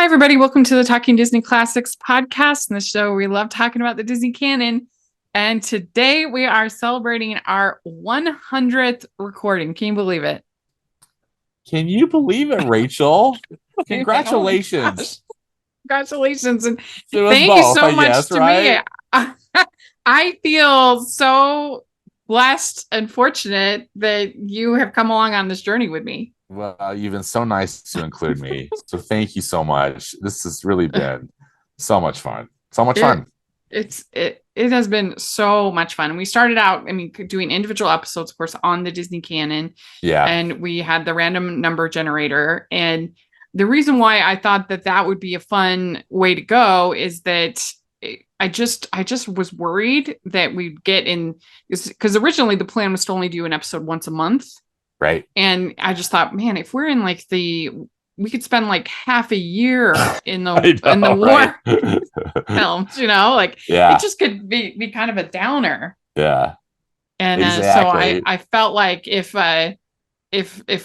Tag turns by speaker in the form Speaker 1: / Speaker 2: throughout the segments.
Speaker 1: Hi, everybody. Welcome to the Talking Disney Classics podcast. In the show, we love talking about the Disney canon. And today we are celebrating our 100th recording. Can you believe it?
Speaker 2: Can you believe it, Rachel?
Speaker 1: Oh
Speaker 2: Congratulations.
Speaker 1: Congratulations. And
Speaker 2: To us
Speaker 1: thank you
Speaker 2: both,
Speaker 1: so
Speaker 2: I
Speaker 1: much
Speaker 2: guess,
Speaker 1: to
Speaker 2: right?
Speaker 1: me. I feel so blessed and fortunate that you have come along on this journey with me.
Speaker 2: Well, you've been so nice to include me. So thank you so much. This has really been so much fun. So much fun.
Speaker 1: It has been so much fun. We started out, doing individual episodes, of course, on the Disney canon.
Speaker 2: Yeah.
Speaker 1: And we had the random number generator. And the reason why I thought that would be a fun way to go is that I just was worried that we'd get in, because originally the plan was to only do an episode once a month.
Speaker 2: Right.
Speaker 1: And I just thought, man, if we're in we could spend like half a year in the war films, it just could be kind of a downer.
Speaker 2: Yeah.
Speaker 1: And
Speaker 2: exactly.
Speaker 1: So I felt like if it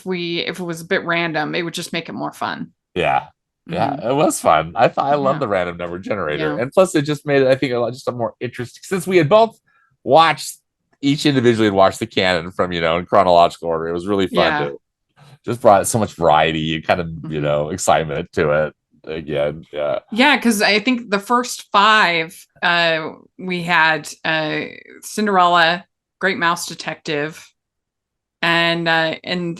Speaker 1: was a bit random, it would just make it more fun.
Speaker 2: Yeah. Yeah, It was fun. I love the random number generator. And plus it just made it, I think, just a more interesting, since we had both watched each individually and watched the canon from, in chronological order. It was really fun to just brought so much variety and kind of, excitement to it again. Yeah.
Speaker 1: Yeah, because I think the first 5 we had Cinderella, Great Mouse Detective, and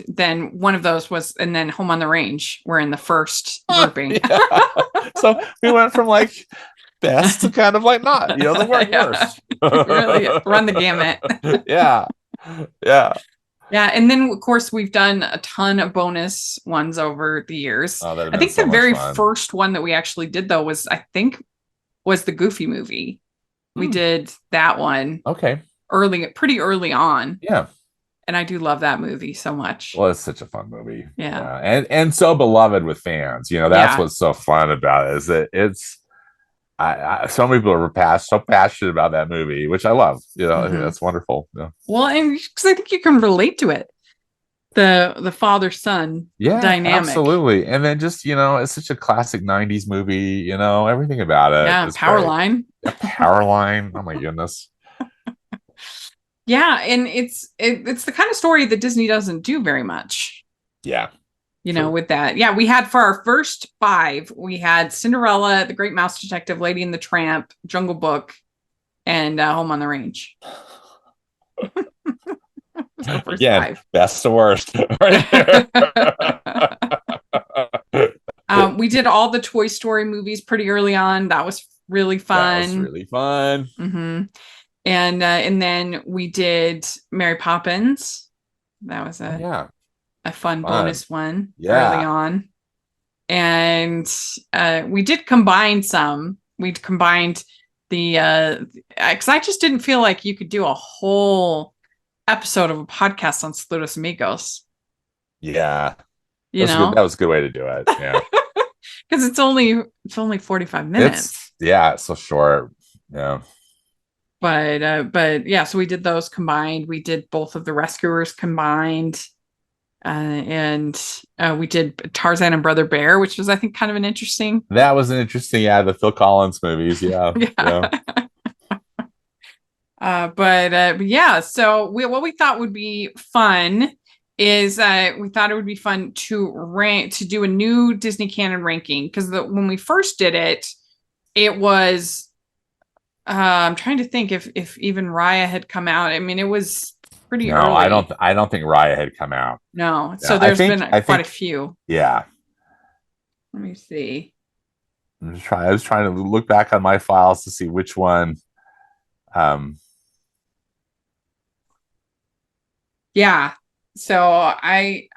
Speaker 1: then one of those was, and then Home on the Range were in the first grouping.
Speaker 2: So we went from like best to kind of like not, the worst.
Speaker 1: Really run the gamut.
Speaker 2: Yeah.
Speaker 1: Yeah, and then of course we've done a ton of bonus ones over the years. I think the very first one that we actually did though was the Goofy movie. We did that one.
Speaker 2: Okay.
Speaker 1: Pretty early on.
Speaker 2: Yeah.
Speaker 1: And I do love that movie so much.
Speaker 2: Well, it's such a fun movie.
Speaker 1: Yeah.
Speaker 2: And so beloved with fans. That's what's so fun about it, is that it's so many people are so passionate about that movie, which I love. I think that's wonderful. Yeah.
Speaker 1: Well, and because I think you can relate to it, the father-son dynamic.
Speaker 2: Absolutely. And then just it's such a classic 90s movie. Everything about it.
Speaker 1: Yeah, Powerline.
Speaker 2: Powerline. Oh my goodness.
Speaker 1: Yeah, and it's the kind of story that Disney doesn't do very much.
Speaker 2: Yeah.
Speaker 1: With that. Yeah, we had for our first 5, we had Cinderella, The Great Mouse Detective, Lady and the Tramp, Jungle Book, and Home on the Range.
Speaker 2: Again, 5. Best to worst.
Speaker 1: We did all the Toy Story movies pretty early on. That was really fun. Mm-hmm. And then we did Mary Poppins. That was a fun bonus one early on. And we did combine some. We combined because I just didn't feel like you could do a whole episode of a podcast on Saludos Amigos.
Speaker 2: Yeah. That was a good way to do it. Yeah.
Speaker 1: Because it's only 45 minutes.
Speaker 2: It's so short. Yeah.
Speaker 1: But yeah, so we did those combined. We did both of the Rescuers combined. And we did Tarzan and Brother Bear, which was, I think, kind of an interesting.
Speaker 2: That was an interesting, the Phil Collins movies. Yeah.
Speaker 1: But yeah, so what we thought would be fun is we thought it would be fun to do a new Disney canon ranking, because when we first did it was I'm trying to think if even Raya had come out. It was pretty early.
Speaker 2: I don't think Raya had come out.
Speaker 1: No. So there's been quite a few.
Speaker 2: Yeah.
Speaker 1: Let me see.
Speaker 2: I was trying to look back on my files to see which one.
Speaker 1: Yeah. So I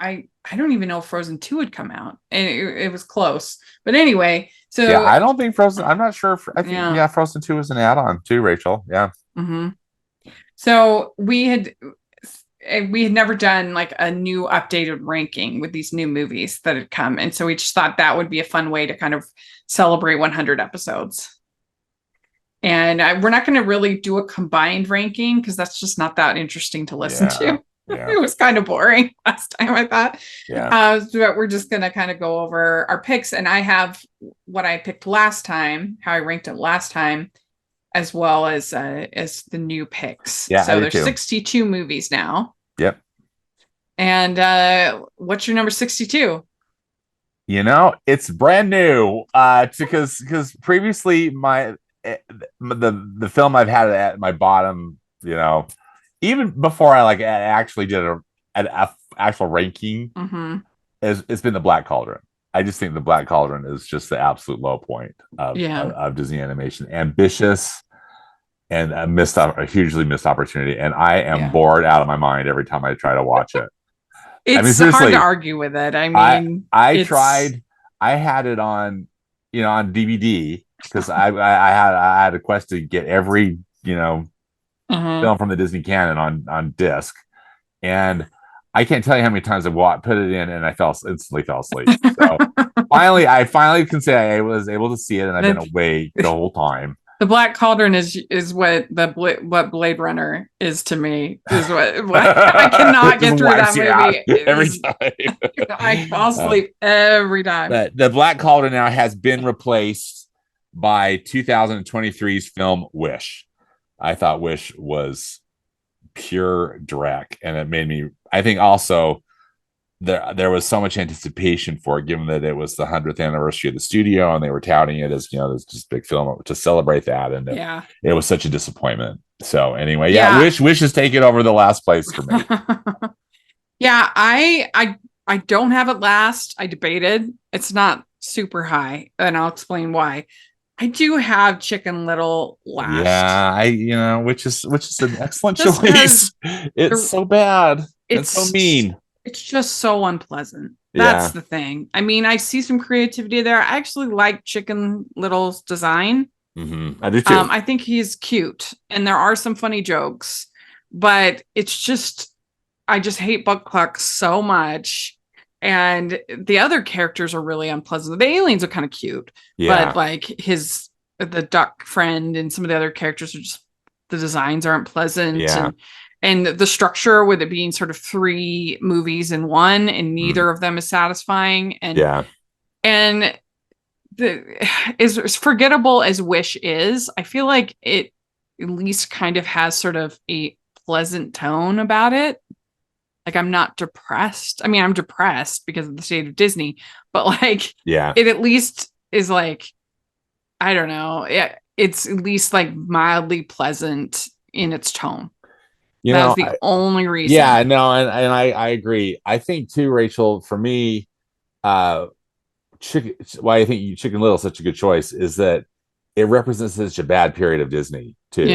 Speaker 1: don't even know if Frozen 2 had come out, and it was close. But anyway, so
Speaker 2: yeah, I don't think Frozen. I'm not sure. I think Frozen 2 was an add-on too, Rachel. Yeah.
Speaker 1: Mm-hmm. So we had never done like a new updated ranking with these new movies that had come, and so we just thought that would be a fun way to kind of celebrate 100 episodes. And we're not going to really do a combined ranking because that's just not that interesting to listen to. It was kind of boring last time, I thought. But we're just gonna kind of go over our picks, and I have what I picked last time, how I ranked it last time, as well as the new picks.
Speaker 2: Yeah,
Speaker 1: so there's 62 movies now.
Speaker 2: Yep.
Speaker 1: And what's your number 62?
Speaker 2: You know, it's brand new. Because previously the film I've had at my bottom, you know, even before I actually did an actual ranking, it's been The Black Cauldron. I just think The Black Cauldron is just the absolute low point of Disney animation. Ambitious and a hugely missed opportunity. And I am bored out of my mind every time I try to watch it.
Speaker 1: It's hard to argue with it. I mean,
Speaker 2: I tried. I had it on, on DVD because I had a quest to get every, film from the Disney canon on disc, and I can't tell you how many times I put it in and I instantly fell asleep. So I finally can say I was able to see it, and I've been awake the whole time.
Speaker 1: The Black Cauldron is what what Blade Runner is to me. Is what I cannot get through that movie
Speaker 2: every time.
Speaker 1: I fall asleep every time.
Speaker 2: But the Black Cauldron now has been replaced by 2023's film Wish. I thought Wish was pure dreck, and it made me. I think also there was so much anticipation for it, given that it was the 100th anniversary of the studio, and they were touting it as this big film to celebrate that, and it was such a disappointment. So anyway, Wish has taken over the last place for me.
Speaker 1: I don't have it last. I debated. It's not super high, and I'll explain why. I do have Chicken Little last.
Speaker 2: Yeah, which is an excellent choice. It's so bad. It's so mean.
Speaker 1: It's just so unpleasant. That's the thing. I mean, I see some creativity there. I actually like Chicken Little's design.
Speaker 2: I do too.
Speaker 1: I think he's cute, and there are some funny jokes, but it's just, I just hate Buck Cluck so much. And the other characters are really unpleasant. The aliens are kind of cute, but like the duck friend and some of the other characters are just, the designs aren't pleasant. And the structure with it being sort of 3 movies in one, and neither of them is satisfying. And as forgettable as Wish is, I feel like it at least kind of has sort of a pleasant tone about it. Like, I'm not depressed. I mean, I'm depressed because of the state of Disney, but like, it at least is like, I don't know. It's at least like mildly pleasant in its tone. That's the only reason.
Speaker 2: Yeah, no, and I agree. I think too, Rachel, for me, why I think Chicken Little is such a good choice is that it represents such a bad period of Disney too.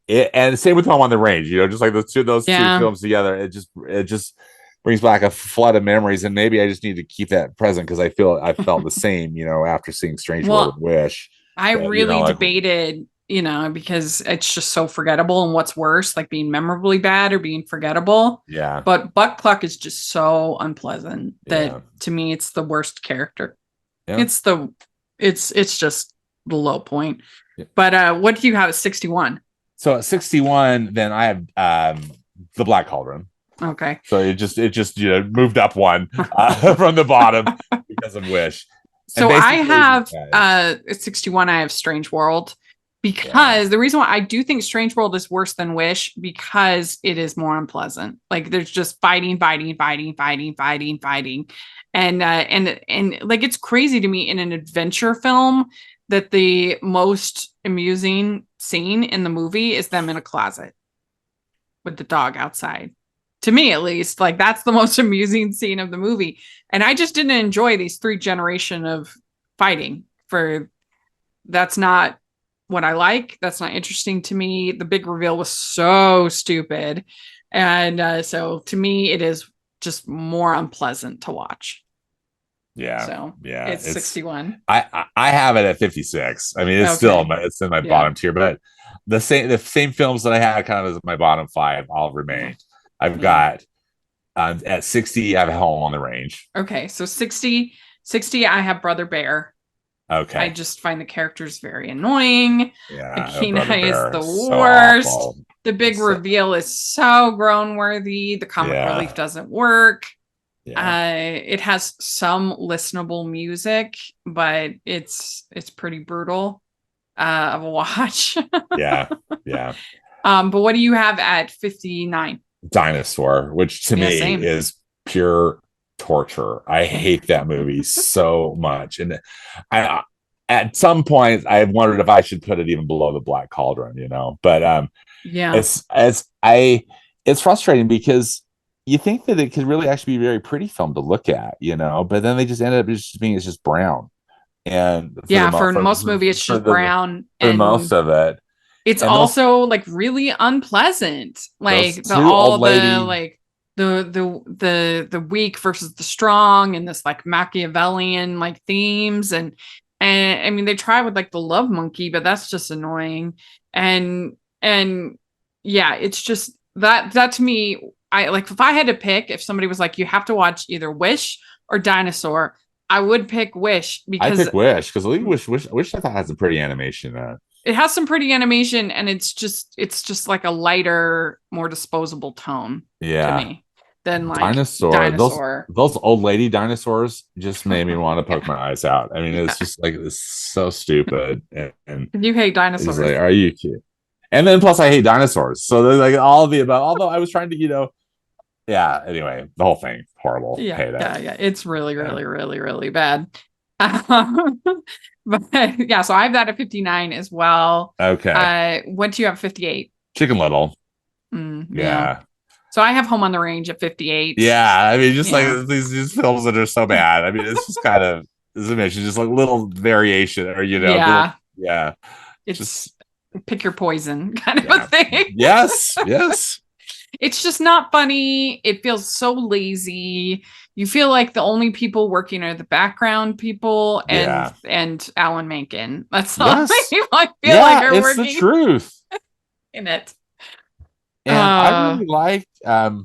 Speaker 2: And same with Home on the Range, just like those two films together, it just brings back a flood of memories, and maybe I just need to keep that present because I felt the same, after seeing Strange World and Wish.
Speaker 1: I really debated, because it's just so forgettable, and what's worse, like being memorably bad or being forgettable.
Speaker 2: Yeah.
Speaker 1: But Buck Cluck is just so unpleasant that to me it's the worst character. Yeah. It's just the low point. Yeah. But what do you have at 61?
Speaker 2: So at 61, then I have The Black Cauldron.
Speaker 1: Okay.
Speaker 2: So it just moved up one from the bottom because of Wish.
Speaker 1: So I have at 61, I have Strange World, because the reason why I do think Strange World is worse than Wish, because it is more unpleasant. Like, there's just fighting. And like, it's crazy to me in an adventure film that the most amusing scene in the movie is them in a closet with the dog outside. To me, at least, like, that's the most amusing scene of the movie. And I just didn't enjoy these 3 generation of fighting. That's not what I like. That's not interesting to me. The big reveal was so stupid. And so to me, it is just more unpleasant to watch.
Speaker 2: Yeah.
Speaker 1: So it's 61.
Speaker 2: I have it at 56. I mean, it's in my bottom tier, but the same films that I had kind of as my bottom 5 all remain. I've got at 60, I have Home on the Range.
Speaker 1: Okay. So 60, I have Brother Bear.
Speaker 2: Okay.
Speaker 1: I just find the characters very annoying.
Speaker 2: Yeah.
Speaker 1: Kenai is the worst. The big reveal is so groan worthy. The comic relief doesn't work. It has some listenable music, but it's pretty brutal of a watch.
Speaker 2: Yeah.
Speaker 1: But what do you have at 59?
Speaker 2: Dinosaur, which to me is pure torture. I hate that movie so much. And I at some point I've wondered if I should put it even below the Black Cauldron, but it's frustrating because you think that it could really actually be a very pretty film to look at, but then they just ended up just being it's just brown. And
Speaker 1: for most movie it's just brown
Speaker 2: for most of it.
Speaker 1: It's also like really unpleasant. Like the weak versus the strong, and this like Machiavellian like themes, and I mean they try with like the love monkey, but that's just annoying. And yeah, it's just that to me, I like if I had to pick, if somebody was like you have to watch either Wish or Dinosaur, I would pick Wish because
Speaker 2: I pick Wish because Wish I thought has a pretty animation.
Speaker 1: It has some pretty animation, and it's just like a lighter, more disposable tone to me than like Dinosaur.
Speaker 2: Those old lady dinosaurs just made me want to poke my eyes out. I mean, it's just like it's so stupid. And
Speaker 1: you hate dinosaurs.
Speaker 2: Like, are you kidding? And then plus I hate dinosaurs. So there's like all of the above. Although I was trying to, anyway, the whole thing horrible.
Speaker 1: Yeah. It's really, really, really, really bad. But yeah, so I have that at 59 as well.
Speaker 2: Okay.
Speaker 1: What do you have 58?
Speaker 2: Chicken Little.
Speaker 1: Yeah. So I have Home on the Range at 58.
Speaker 2: Yeah, I mean, just like these films that are so bad. I mean, it's just kind of, as I mentioned, just like little variation, or
Speaker 1: it's just pick your poison kind of a thing.
Speaker 2: Yes.
Speaker 1: It's just not funny. It feels so lazy. You feel like the only people working are the background people and Alan Menken. That's all I feel like are working.
Speaker 2: It's the truth
Speaker 1: in it.
Speaker 2: And I really liked a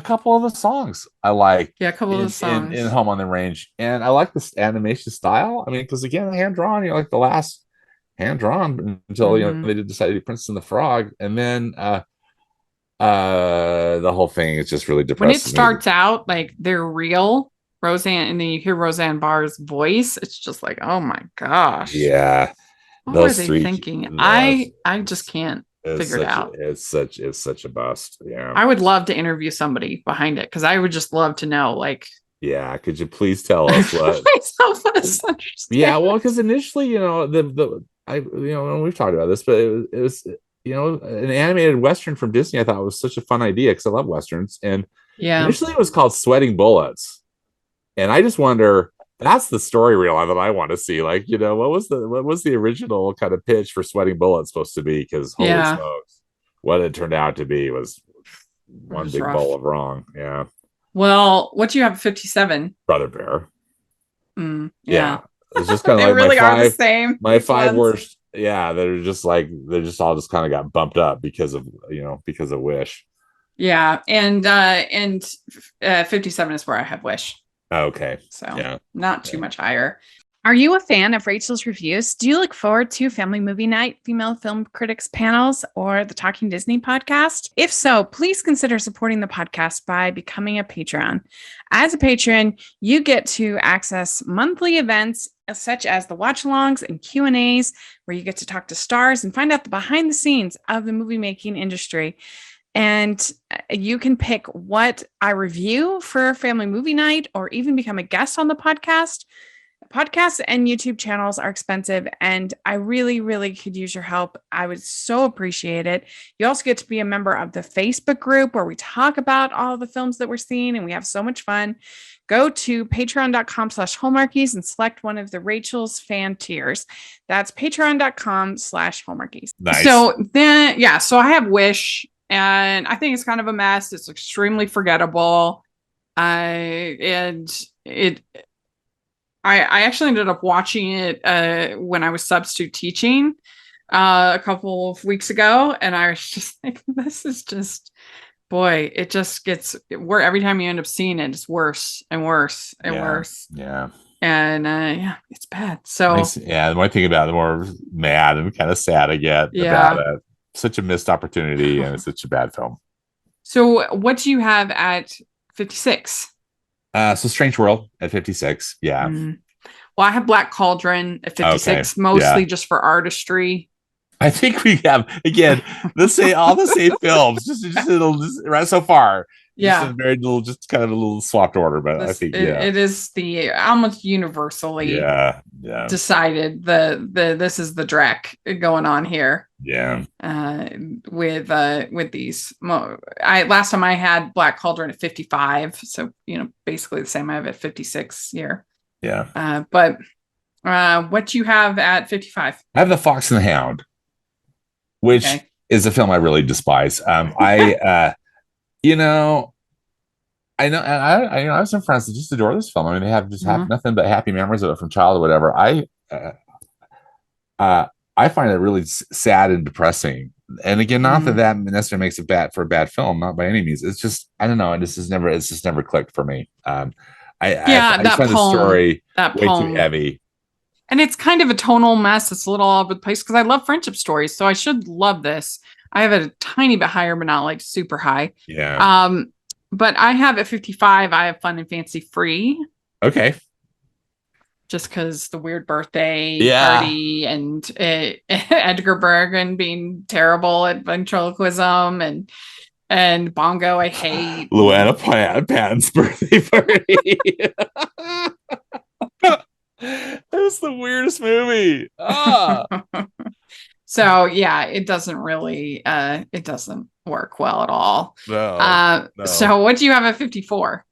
Speaker 2: couple of the songs. I like
Speaker 1: a couple of the songs
Speaker 2: in Home on the Range, and I like this animation style. I mean, because again, hand drawn. Like the last hand drawn until they decided to do Princess and the Frog, and then the whole thing is just really depressing.
Speaker 1: When it starts out like they're real, Roseanne, and then you hear Roseanne Barr's voice, it's just like, oh my gosh.
Speaker 2: Yeah.
Speaker 1: What were they thinking? I just can't figure it out.
Speaker 2: It's such a bust. Yeah.
Speaker 1: I would love to interview somebody behind it because I would just love to know, like,
Speaker 2: yeah, could you please tell us what?
Speaker 1: Please help us understand.
Speaker 2: Yeah, well, because initially, we've talked about this, but it was an animated Western from Disney, I thought was such a fun idea because I love Westerns. And initially it was called Sweating Bullets. And I just wonder, that's the story reel that I want to see. Like, what was the original kind of pitch for Sweating Bullets supposed to be? Because holy smokes, what it turned out to be was one big bowl of wrong. Yeah.
Speaker 1: Well, what do you have 57?
Speaker 2: Brother Bear.
Speaker 1: Yeah.
Speaker 2: It's just kind of
Speaker 1: like really are the same.
Speaker 2: My five worst. Yeah, they're just all just kind of got bumped up because of Wish.
Speaker 1: Yeah, and 57 is where I have Wish.
Speaker 2: Okay.
Speaker 1: So not too much higher.
Speaker 3: Are you a fan of Rachel's Reviews? Do you look forward to Family Movie Night, Female Film Critics panels, or the Talking Disney podcast? If so, please consider supporting the podcast by becoming a Patreon. As a patron, you get to access monthly events such as the watch-alongs and Q&As, where you get to talk to stars and find out the behind the scenes of the movie making industry. And you can pick what I review for Family Movie Night or even become a guest on the podcast. Podcasts and YouTube channels are expensive, and I really, really could use your help. I would so appreciate it. You also get to be a member of the Facebook group where we talk about all the films that we're seeing, and we have so much fun. Go to patreon.com/Hallmarkies and select one of the Rachel's fan tiers. That's patreon.com/Hallmarkies.
Speaker 2: Nice.
Speaker 1: So then, so I have Wish, and I think it's kind of a mess. It's extremely forgettable. I actually ended up watching it when I was substitute teaching a couple of weeks ago, and I was just like, this is just, boy, it just gets where every time you end up seeing it, it's worse and worse and worse.
Speaker 2: Yeah.
Speaker 1: And it's bad. So
Speaker 2: the more I think about it, the more mad and kind of sad I get about it. such a missed opportunity, and it's such a bad film.
Speaker 1: So what do you have at 56?
Speaker 2: So Strange World at 56. Yeah.
Speaker 1: Well, I have Black Cauldron at 56, mostly just for artistry.
Speaker 2: I think we have, again, all the same films, just right so far.
Speaker 1: Yeah.
Speaker 2: Just a very little, just kind of a little swapped order, but I think
Speaker 1: it is the almost universally decided this is the Drek going on here.
Speaker 2: Yeah.
Speaker 1: With these, last time I had Black Cauldron at 55, so basically the same I have at 56 here.
Speaker 2: Yeah.
Speaker 1: But what you have at 55?
Speaker 2: I have The Fox and the Hound, which is a film I really despise. I know, and I have some friends that just adore this film. I mean, they have nothing but happy memories of it from childhood, or whatever. I find it really sad and depressing. And again, not that necessarily makes it bad for a bad film, not by any means. It's just, I don't know, and it's just never clicked for me. I just find the story way too heavy.
Speaker 1: And it's kind of a tonal mess. It's a little all over the place because I love friendship stories, so I should love this. I have it a tiny bit higher, but not like super high.
Speaker 2: Yeah.
Speaker 1: But I have at 55, I have Fun and Fancy Free.
Speaker 2: Okay.
Speaker 1: Just because the weird birthday party and Edgar Bergen being terrible at ventriloquism and Bongo, I hate.
Speaker 2: Luana Patton's birthday party. It was the weirdest movie.
Speaker 1: So yeah, it doesn't really it doesn't work well at all.
Speaker 2: No.
Speaker 1: So what do you have at 54?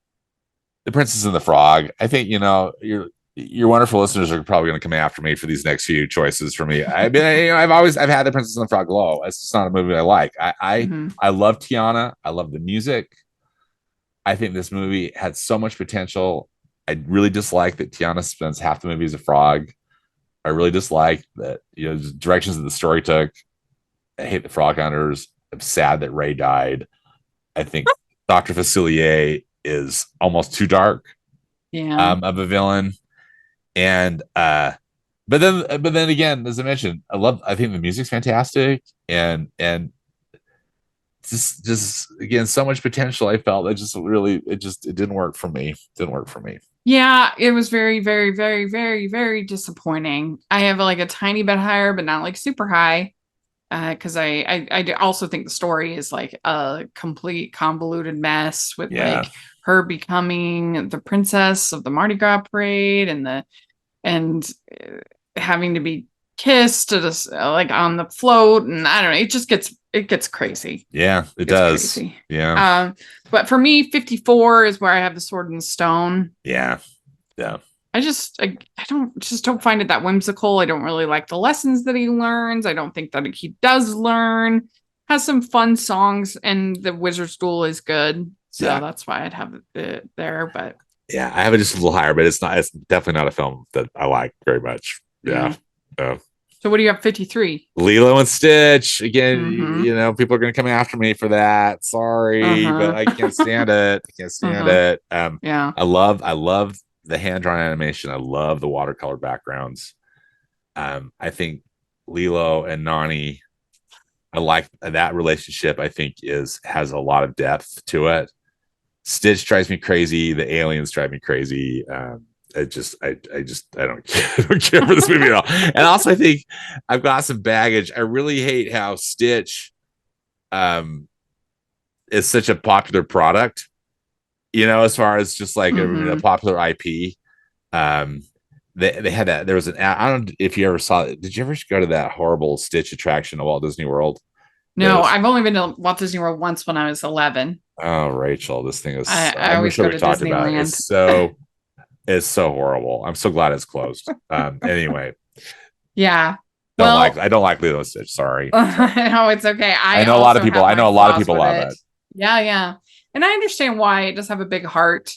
Speaker 2: The Princess and the Frog. I think your wonderful listeners are probably going to come after me for these next few choices for me. I mean, I've had The Princess and the Frog low. It's just not a movie I like. I love Tiana. I love the music. I think this movie had so much potential. I really dislike that Tiana spends half the movie as a frog. I really dislike that, the directions that the story took. I hate the Frog Hunters. I'm sad that Ray died. I think Dr. Facilier is almost too dark of a villain. And but then again, as I mentioned, I think the music's fantastic, and just again, so much potential. I felt it didn't work for me.
Speaker 1: Yeah, it was very, very, very, very, very disappointing. I have like a tiny bit higher, but not like super high. Because I also think the story is like a complete convoluted mess with like her becoming the princess of the Mardi Gras parade and having to be kissed like on the float, and I don't know, it gets crazy.
Speaker 2: Yeah, it does. Crazy. Yeah.
Speaker 1: But for me, 54 is where I have The Sword and Stone.
Speaker 2: Yeah.
Speaker 1: I don't find it that whimsical. I don't really like the lessons that he learns. I don't think that he does learn. Has some fun songs, and the Wizard School is good. So that's why I'd have it there. But
Speaker 2: yeah, I have it just a little higher, but it's definitely not a film that I like very much. Yeah.
Speaker 1: So what do you have 53?
Speaker 2: Lilo and Stitch. Again, people are going to come after me for that. Sorry, but I can't stand it. It. I love the hand-drawn animation. I love the watercolor backgrounds. I think Lilo and Nani, I like that relationship. I think has a lot of depth to it. Stitch drives me crazy. The aliens drive me crazy. I don't care for this movie at all. And also, I think I've got some baggage. I really hate how Stitch is such a popular product, as far as just like a popular IP. They had that. There was I don't know if you ever saw it. Did you ever go to that horrible Stitch attraction at Walt Disney World?
Speaker 1: No, I've only been to Walt Disney World once when I was 11.
Speaker 2: Oh, Rachel, this thing is.
Speaker 1: I always go to Disneyland.
Speaker 2: It's so horrible. I'm so glad it's closed. Anyway.
Speaker 1: Yeah.
Speaker 2: I don't like Lilo and Stitch. Sorry.
Speaker 1: No, it's okay. I
Speaker 2: know a lot of people. I know a lot of people love it.
Speaker 1: Yeah. And I understand why it does have a big heart.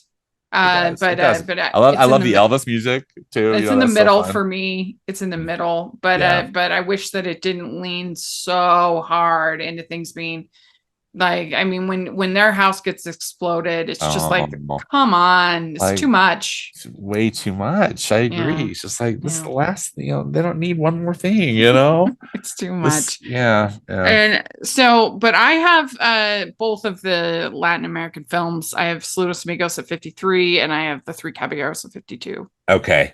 Speaker 1: But
Speaker 2: I love the Elvis music too.
Speaker 1: It's in the middle for me. It's in the middle, but I wish that it didn't lean so hard into things being Like, I mean, when their house gets exploded, it's just like, come on, it's too much.
Speaker 2: It's way too much. I agree. Yeah. It's just like, this is the last, they don't need one more thing,
Speaker 1: It's too much.
Speaker 2: Yeah.
Speaker 1: And so, but I have both of the Latin American films. I have Saludos Amigos at 53, and I have The Three Caballeros at 52.
Speaker 2: Okay.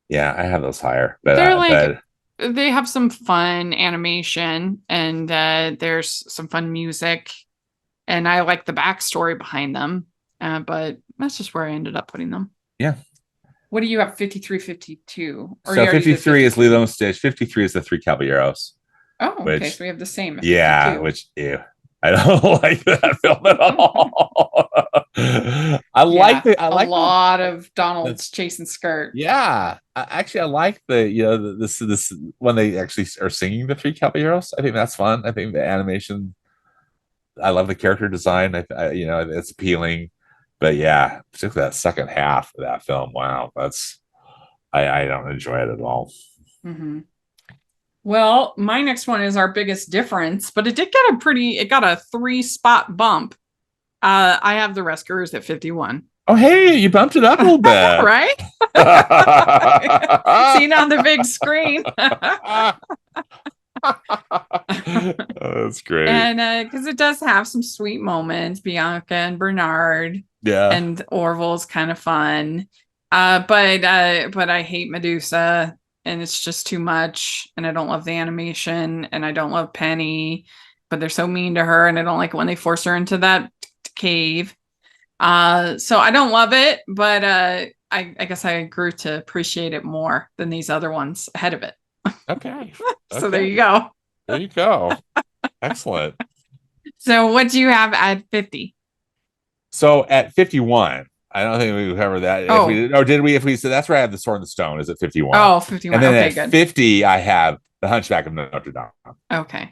Speaker 2: Yeah, I have those higher. But
Speaker 1: they're they have some fun animation, and there's some fun music, and I like the backstory behind them. But that's just where I ended up putting them.
Speaker 2: Yeah.
Speaker 1: What do you have? 53, 52?
Speaker 2: So 53 is Lilo and Stitch. 53 is The Three Caballeros.
Speaker 1: Oh, okay. So we have the same.
Speaker 2: Yeah, which I don't like that film at all. I like
Speaker 1: a lot of Donald's chasing skirt.
Speaker 2: Yeah, actually, I like this when they actually are singing The Three Caballeros. I think that's fun. I think the animation. I love the character design. It's appealing, but yeah, particularly that second half of that film. Wow, I don't enjoy it at all.
Speaker 1: Mm-hmm. Well, my next one is Our Biggest Difference, but it did get it got a 3-spot bump. I have The Rescuers at 51.
Speaker 2: Oh, hey, you bumped it up a little bit.
Speaker 1: Right? Seen on the big screen.
Speaker 2: That's great.
Speaker 1: And because it does have some sweet moments, Bianca and Bernard.
Speaker 2: Yeah.
Speaker 1: And Orville's kind of fun. But I hate Medusa. And it's just too much, and I don't love the animation, and I don't love Penny, but they're so mean to her, and I don't like it when they force her into that cave. So I don't love it, but I guess I grew to appreciate it more than these other ones ahead of it.
Speaker 2: Okay.
Speaker 1: So there you go.
Speaker 2: There you go. Excellent.
Speaker 1: So what do you have at 50?
Speaker 2: So at 51. I don't think we covered that. Did we? If we said that's where I have The Sword in the Stone is at 51.
Speaker 1: Oh, 51.
Speaker 2: And then at 50, I have The Hunchback of Notre Dame.
Speaker 1: Okay.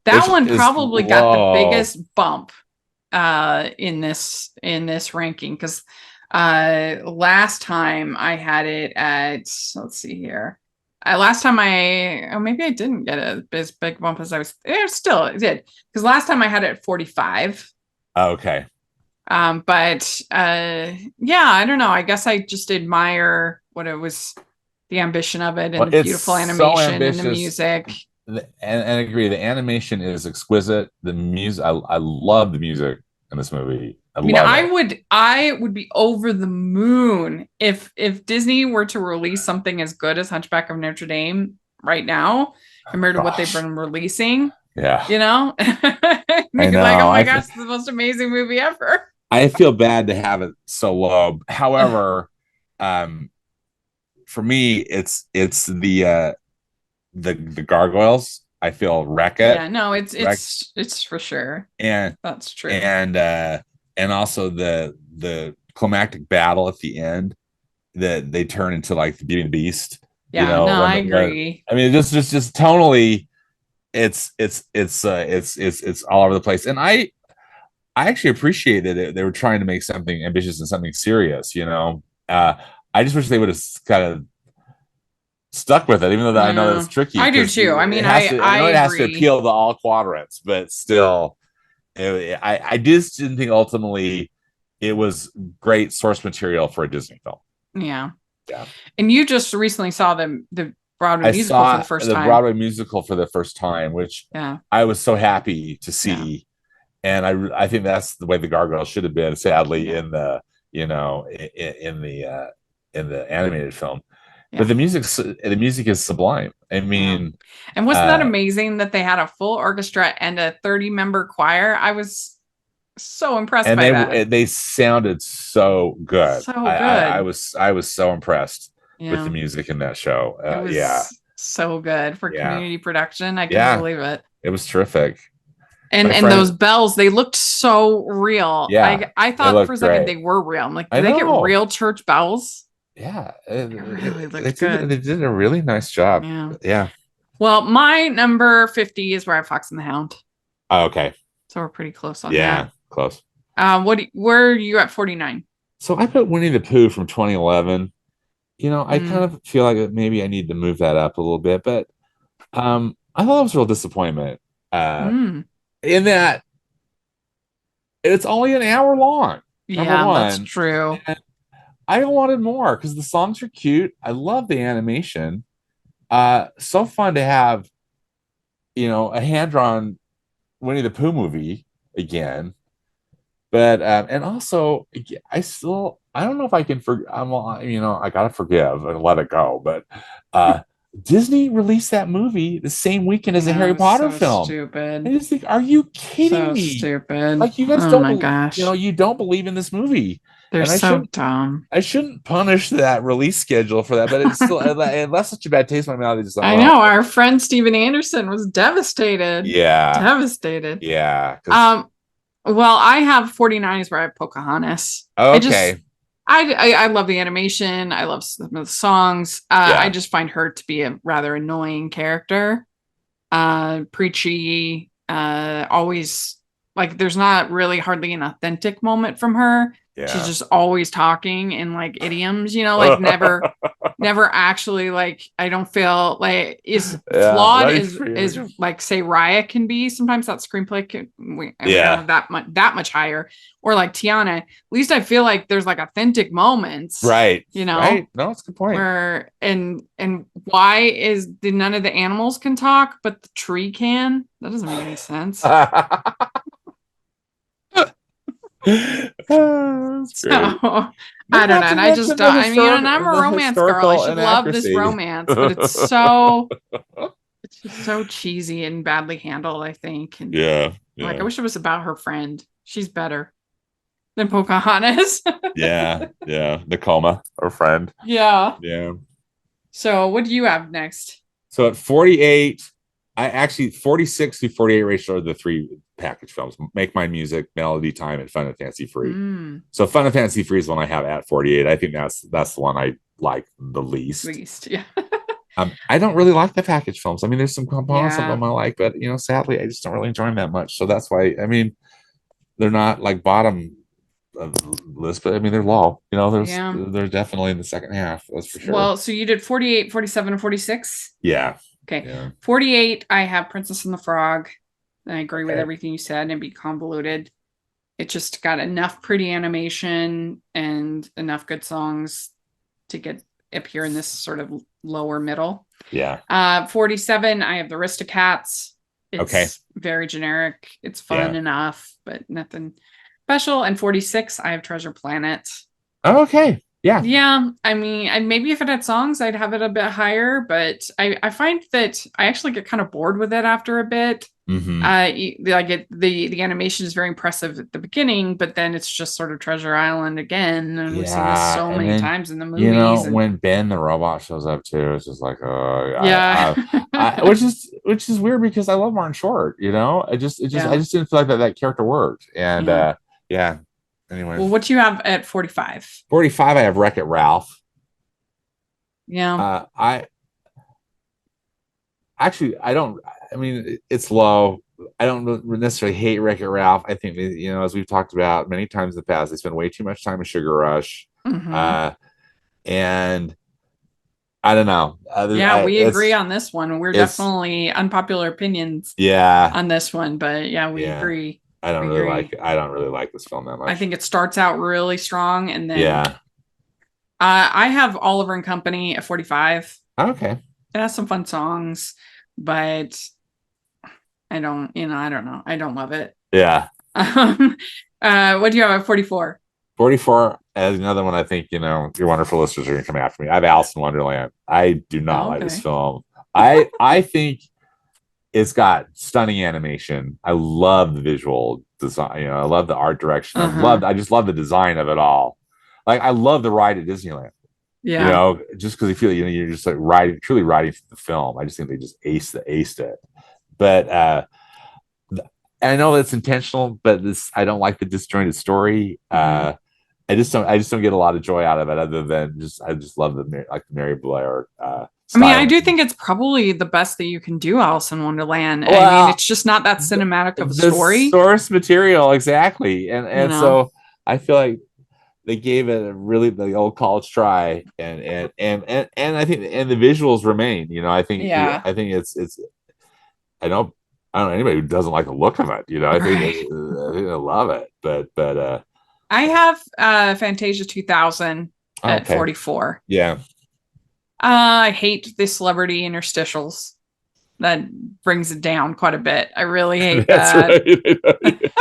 Speaker 1: That one probably got the biggest bump in this ranking, because last time I had it at, let's see here. Last time maybe I didn't get as big bump as I was. It did, because last time I had it at 45.
Speaker 2: Okay.
Speaker 1: But I don't know. I guess I just admire what it was, the ambition of it, and the beautiful animation and the music.
Speaker 2: And I agree. The animation is exquisite. The music, I love the music in this movie.
Speaker 1: I would be over the moon if Disney were to release something as good as Hunchback of Notre Dame right now compared to what they've been releasing.
Speaker 2: Yeah.
Speaker 1: I know. Like, oh my gosh, it's the most amazing movie ever.
Speaker 2: I feel bad to have it so low. However, for me, it's the gargoyles. I feel wreck it.
Speaker 1: Yeah, no, it's for sure.
Speaker 2: And
Speaker 1: that's true.
Speaker 2: And also the climactic battle at the end, that they turn into like the Beauty and the Beast.
Speaker 1: Yeah, I agree.
Speaker 2: I mean, just tonally, it's all over the place. And I actually appreciate that they were trying to make something ambitious and something serious. I just wish they would have kind of stuck with it, even though I know that's tricky.
Speaker 1: I do too. I mean,
Speaker 2: it has to appeal to all quadrants, but still, I just didn't think ultimately it was great source material for a Disney film.
Speaker 1: Yeah. And you just recently saw the Broadway musical for the first time.
Speaker 2: The Broadway musical for the first time, which I was so happy to see. Yeah. And I think that's the way the Gargoyles should have been, sadly, in the animated film. Yeah. But the music is sublime. I mean,
Speaker 1: and wasn't that amazing that they had a full orchestra and a 30-member choir? I was so impressed by that.
Speaker 2: And they sounded so good.
Speaker 1: So good.
Speaker 2: I was so impressed with the music in that show.
Speaker 1: It was so good for community production. I couldn't believe it.
Speaker 2: It was terrific.
Speaker 1: And those bells, they looked so real.
Speaker 2: Yeah,
Speaker 1: I thought for a second they were real. I'm like, did they get real church bells?
Speaker 2: Yeah,
Speaker 1: it really looked good.
Speaker 2: They did a really nice job. Yeah.
Speaker 1: Well, my number 50 is Where I Fox and the Hound.
Speaker 2: Oh, okay.
Speaker 1: So we're pretty close on that.
Speaker 2: Yeah, close.
Speaker 1: Where are you at 49?
Speaker 2: So I put Winnie the Pooh from 2011. I kind of feel like maybe I need to move that up a little bit, but I thought it was a real disappointment. In that It's only an hour long.
Speaker 1: Yeah, that's true.
Speaker 2: And I wanted more because the songs are cute. I love the animation. So fun to have, a hand-drawn Winnie the Pooh movie again. But and also I don't know if I can I gotta forgive and let it go. But Disney released that movie the same weekend as the Harry Potter film.
Speaker 1: Stupid.
Speaker 2: I just think, are you kidding me?
Speaker 1: Stupid.
Speaker 2: Like, you guys you don't believe in this movie.
Speaker 1: They're so dumb.
Speaker 2: I shouldn't punish that release schedule for that, but it's still it left such a bad taste in my mouth.
Speaker 1: I know our friend Steven Anderson was devastated.
Speaker 2: Yeah,
Speaker 1: devastated.
Speaker 2: Yeah.
Speaker 1: Well, I have 49 is where I have Pocahontas.
Speaker 2: Okay.
Speaker 1: I love the animation. I love some of the songs. I just find her to be a rather annoying character. Preachy. Always, like, there's not really hardly an authentic moment from her. Yeah. She's just always talking in like idioms, like never actually, like, I don't feel like is flawed is like, say, Raya can be. Sometimes that screenplay can we don't have that much higher, or like Tiana. At least I feel like there's like authentic moments,
Speaker 2: right? Right. No, that's a good point.
Speaker 1: Where and why is none of the animals can talk but the tree can? That doesn't make any sense. So I don't know, and I just don't. I mean, and I'm a romance girl. I should love this romance, but it's just so cheesy and badly handled, I think. And like, I wish it was about her friend. She's better than Pocahontas.
Speaker 2: yeah, Nakoma, her friend.
Speaker 1: Yeah. So what do you have next?
Speaker 2: So at 48, 46 through 48, Rachel, are the three package films: Make Mine Music, Melody Time, and Fun and Fancy Free. So Fun and Fancy Free is one I have at 48. I think that's the one I like the least.
Speaker 1: Yeah.
Speaker 2: I don't really like the package films. I mean, there's some components of them I like, but sadly, I just don't really enjoy them that much. So that's why, I mean, they're not like bottom of the list, but I mean, they're low. They're definitely in the second half. That's for sure.
Speaker 1: Well, so you did 48, 47, and 46.
Speaker 2: Yeah.
Speaker 1: Okay. Yeah. 48, I have Princess and the Frog. I agree with everything you said, and be convoluted. It just got enough pretty animation and enough good songs to get up here in this sort of lower middle.
Speaker 2: Yeah.
Speaker 1: 47, I have the Aristocats. It's very generic. It's fun enough, but nothing special. And 46, I have Treasure Planet.
Speaker 2: Okay. Yeah.
Speaker 1: Yeah. I mean, maybe if it had songs, I'd have it a bit higher, but I find that I actually get kind of bored with it after a bit. The animation is very impressive at the beginning, but then it's just sort of Treasure Island again, and we've seen this so many times in the movies.
Speaker 2: When Ben the robot shows up too, it's just like, which is weird because I love Martin Short. I just didn't feel like that character worked, and anyway.
Speaker 1: Well, what do you have at 45?
Speaker 2: 45, I have Wreck-It Ralph.
Speaker 1: Yeah.
Speaker 2: I don't. I mean, it's low. I don't necessarily hate Wreck-It Ralph. I think, as we've talked about many times in the past, they spend way too much time in Sugar Rush. And I don't know.
Speaker 1: We agree on this one. We're definitely unpopular opinions. On this one, but we agree.
Speaker 2: I don't really like this film that much.
Speaker 1: I think it starts out really strong, and then I have Oliver and Company at 45.
Speaker 2: Okay.
Speaker 1: It has some fun songs, but I don't know. I don't love it.
Speaker 2: Yeah.
Speaker 1: What do you have at 44?
Speaker 2: 44 as another one. I think, your wonderful listeners are going to come after me. I have Alice in Wonderland. I do not like this film. I think it's got stunning animation. I love the visual design. I love the art direction. I just love the design of it all. Like, I love the ride at Disneyland.
Speaker 1: Yeah.
Speaker 2: Just because you feel, you're just like truly riding through the film. I just think they just aced it. But I know that's intentional, but I don't like the disjointed story. I just don't get a lot of joy out of it, other than I just love the Mary Blair.
Speaker 1: I mean, I do think it's probably the best that you can do Alice in Wonderland. Well, I mean, it's just not that cinematic of a story.
Speaker 2: Source material, exactly. And so I feel like they gave it the old college try, and I think the visuals remain. I think it's I know I don't know anybody who doesn't like the look of it. I think I love it. But
Speaker 1: I have Fantasia 2000 at 44.
Speaker 2: Yeah.
Speaker 1: I hate the celebrity interstitials. That brings it down quite a bit. I really hate that. Right.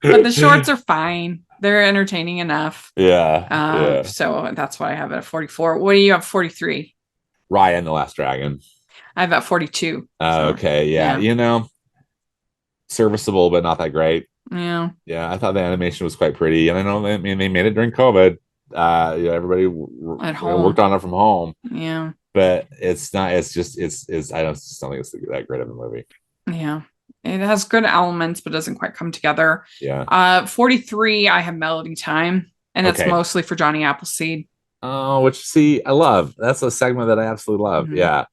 Speaker 1: But the shorts are fine. They're entertaining enough.
Speaker 2: Yeah.
Speaker 1: So that's why I have it at 44. What do you have? 43.
Speaker 2: Raya and the Last Dragon.
Speaker 1: I have at 42.
Speaker 2: Okay. Yeah. Serviceable, but not that great.
Speaker 1: Yeah.
Speaker 2: Yeah. I thought the animation was quite pretty. And I know they made it during COVID. Everybody
Speaker 1: at home
Speaker 2: worked on it from home.
Speaker 1: Yeah.
Speaker 2: But it's not, it's I don't think it's that great of a movie.
Speaker 1: Yeah. It has good elements, but doesn't quite come together.
Speaker 2: Yeah.
Speaker 1: 43, I have Melody Time, and that's mostly for Johnny Appleseed.
Speaker 2: Oh, which I love. That's a segment that I absolutely love. Mm-hmm. Yeah.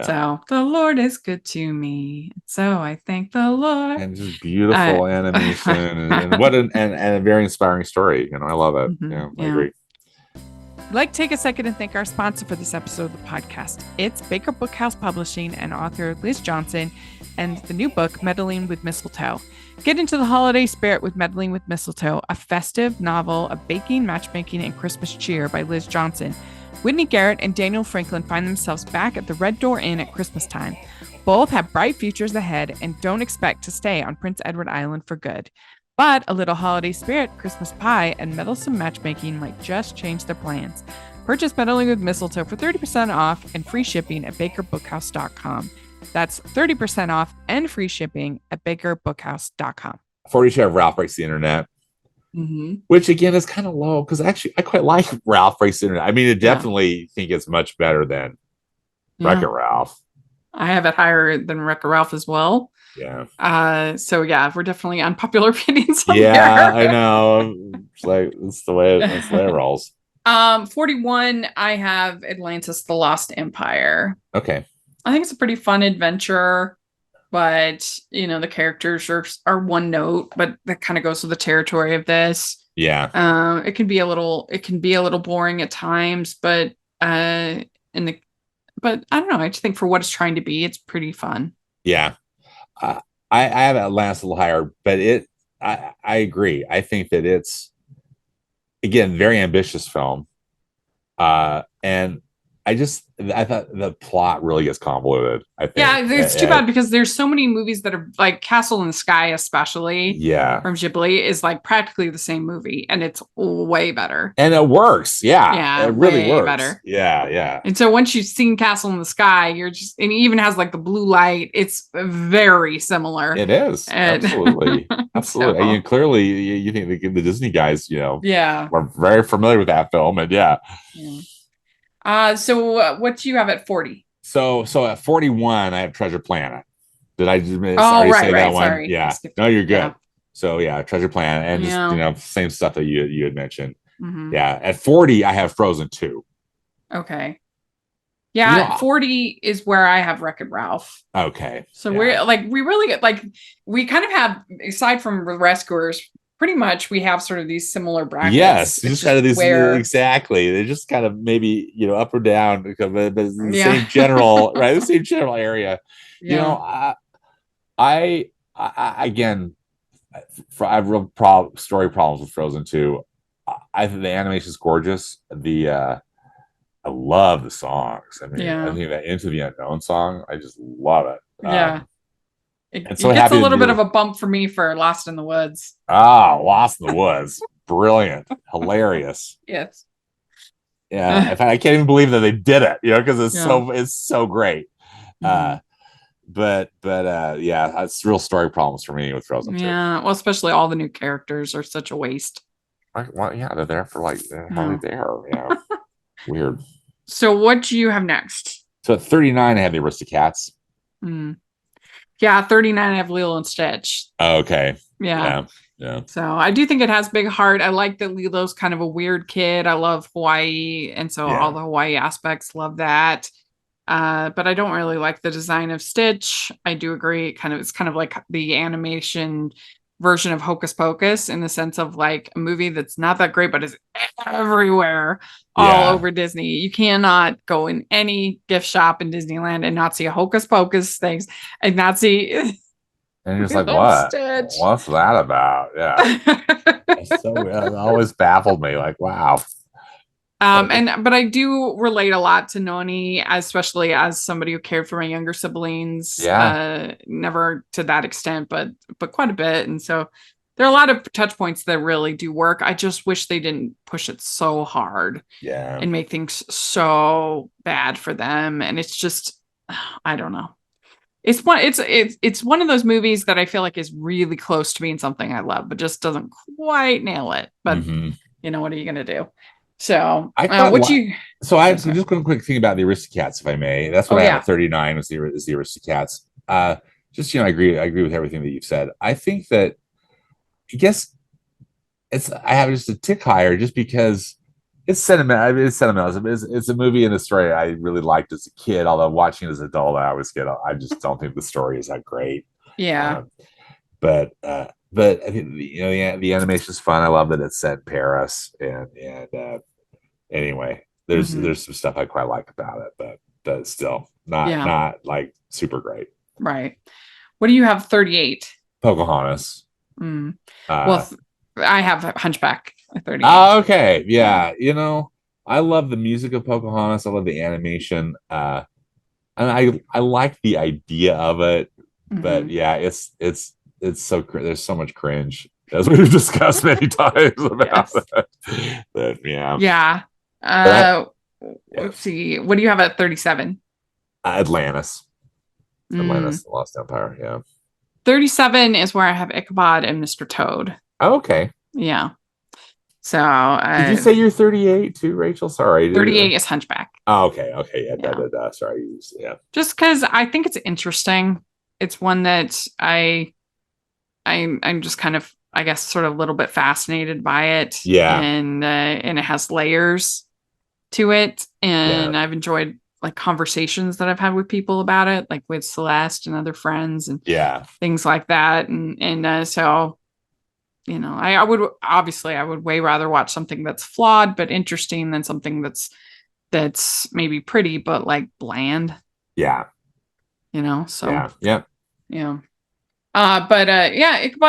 Speaker 1: So the Lord is good to me, so I thank the Lord.
Speaker 2: And just beautiful animation, and what and a very inspiring story. I love it. Mm-hmm. Yeah, I agree.
Speaker 3: I'd like to take a second and thank our sponsor for this episode of the podcast. It's Baker Bookhouse Publishing and author Liz Johnson and the new book, Meddling with Mistletoe. Get into the holiday spirit with Meddling with Mistletoe, a festive novel of baking, matchmaking, and Christmas cheer by Liz Johnson. Whitney Garrett and Daniel Franklin find themselves back at the Red Door Inn at Christmas time. Both have bright futures ahead and don't expect to stay on Prince Edward Island for good. But a little holiday spirit, Christmas pie, and meddlesome matchmaking might just change their plans. Purchase Meddling with Mistletoe for 30% off and free shipping at bakerbookhouse.com. That's 30% off and free shipping at bakerbookhouse.com.
Speaker 2: 42 of Ralph Breaks the Internet.
Speaker 1: Mm-hmm.
Speaker 2: Which again is kind of low because actually I quite like Ralph Breaks the Internet. I mean, I definitely think it's much better than Wreck-It Ralph.
Speaker 1: I have it higher than Wreck-It Ralph as well.
Speaker 2: Yeah.
Speaker 1: So yeah, we're definitely unpopular opinions.
Speaker 2: Yeah, I know. It's the way it rolls.
Speaker 1: 41. I have Atlantis: The Lost Empire.
Speaker 2: Okay.
Speaker 1: I think it's a pretty fun adventure. But the characters are one note, but that kind of goes with the territory of this.
Speaker 2: Yeah.
Speaker 1: It can be a little boring at times, but I don't know. I just think for what it's trying to be, it's pretty fun.
Speaker 2: Yeah. I have Atlantis a little higher, but I agree. I think that it's again very ambitious film. And I thought the plot really gets convoluted. I think.
Speaker 1: Yeah, it's too bad because there's so many movies that are like Castle in the Sky, especially.
Speaker 2: Yeah.
Speaker 1: From Ghibli is like practically the same movie, and it's way better.
Speaker 2: And it works. Yeah.
Speaker 1: Yeah.
Speaker 2: It really works.
Speaker 1: Better.
Speaker 2: Yeah. Yeah.
Speaker 1: And so once you've seen Castle in the Sky, and it even has like the blue light. It's very similar.
Speaker 2: It is. Absolutely. Absolutely.
Speaker 1: So,
Speaker 2: and clearly, you think the Disney guys,
Speaker 1: yeah,
Speaker 2: were very familiar with that film, and yeah.
Speaker 1: So what do you have at 40?
Speaker 2: So at 41, I have Treasure Planet. Did I just
Speaker 1: say
Speaker 2: that one?
Speaker 1: Sorry.
Speaker 2: Yeah. No, you're good. Yeah. So yeah, Treasure Planet, and just same stuff that you had mentioned.
Speaker 1: Mm-hmm.
Speaker 2: Yeah. At 40, I have Frozen 2.
Speaker 1: Okay. Yeah, 40 is where I have Wreck-It Ralph.
Speaker 2: Okay.
Speaker 1: So we really we kind of have, aside from Rescuers, pretty much we have sort of these similar brackets.
Speaker 2: Yes, just kind of these exactly. They're just kind of maybe up or down, but the same general right, the same general area.
Speaker 1: Yeah.
Speaker 2: I again, I have real story problems with Frozen 2. I think the animation is gorgeous. I love the songs. I mean, I think that Into the Unknown song, I just love it.
Speaker 1: Yeah. It gets a little bit of a bump for me for Lost in the Woods.
Speaker 2: Lost in the Woods. Brilliant. Hilarious.
Speaker 1: Yes.
Speaker 2: Yeah. In fact, I can't even believe that they did it, because it's so great.
Speaker 1: Mm-hmm.
Speaker 2: But it's real story problems for me with Frozen 2.
Speaker 1: Yeah. Well, especially all the new characters are such a waste.
Speaker 2: Well, yeah, they're there for they're hardly there. Yeah. Weird.
Speaker 1: So what do you have next?
Speaker 2: So at 39, I have the Aristocats.
Speaker 1: Yeah, 39, I have Lilo and Stitch.
Speaker 2: Okay.
Speaker 1: Yeah.
Speaker 2: Yeah.
Speaker 1: So I do think it has big heart. I like that Lilo's kind of a weird kid. I love Hawaii. And so all the Hawaii aspects, love that. But I don't really like the design of Stitch. I do agree. It's kind of like the animation version of Hocus Pocus in the sense of like a movie that's not that great, but is everywhere, all over Disney. You cannot go in any gift shop in Disneyland and not see a Hocus Pocus things and not see.
Speaker 2: And you're just like, what? Stitch. What's that about? Yeah. It always baffled me. Like, wow.
Speaker 1: But I do relate a lot to Noni, especially as somebody who cared for my younger siblings.
Speaker 2: Yeah.
Speaker 1: Never to that extent, but quite a bit. And so there are a lot of touch points that really do work. I just wish they didn't push it so hard.
Speaker 2: Yeah.
Speaker 1: And make things so bad for them. And it's just, I don't know. It's one of those movies that I feel like is really close to being something I love, but just doesn't quite nail it. But you know, what are you going to do? So
Speaker 2: I just one quick thing about the Aristocats, if I may. That's what I have at 39 was the Aristocats. Just, I agree with everything that you've said. I think that, I guess I have just a tick higher just because it's sentimental. It's a movie and a story I really liked as a kid. Although watching it as an adult, I just don't think the story is that great.
Speaker 1: Yeah.
Speaker 2: But I think the animation is fun. I love that it's set in Paris, and anyway, there's some stuff I quite like about it, but still not like super great.
Speaker 1: Right. What do you have? 38.
Speaker 2: Pocahontas.
Speaker 1: Well, I have Hunchback at 38.
Speaker 2: Oh, okay. Yeah. I love the music of Pocahontas. I love the animation. And I like the idea of it, but yeah, it's so there's so much cringe, as we've discussed many times about that. But
Speaker 1: yeah. Let's see. What do you have at 37?
Speaker 2: Atlantis, the Lost Empire. Yeah.
Speaker 1: 37 is where I have Ichabod and Mr. Toad.
Speaker 2: Oh, okay.
Speaker 1: Yeah. So
Speaker 2: did you say you're 38 too, Rachel? Sorry.
Speaker 1: 38 is Hunchback.
Speaker 2: Oh, okay. Yeah. Sorry. Yeah.
Speaker 1: Just because I think it's interesting. It's one that I'm just kind of, I guess, sort of a little bit fascinated by it.
Speaker 2: Yeah.
Speaker 1: And it has layers to it. And I've enjoyed like conversations that I've had with people about it, like with Celeste and other friends and things like that. And so, I would way rather watch something that's flawed but interesting than something that's maybe pretty but like bland.
Speaker 2: Yeah.
Speaker 1: So
Speaker 2: yeah.
Speaker 1: Ichabod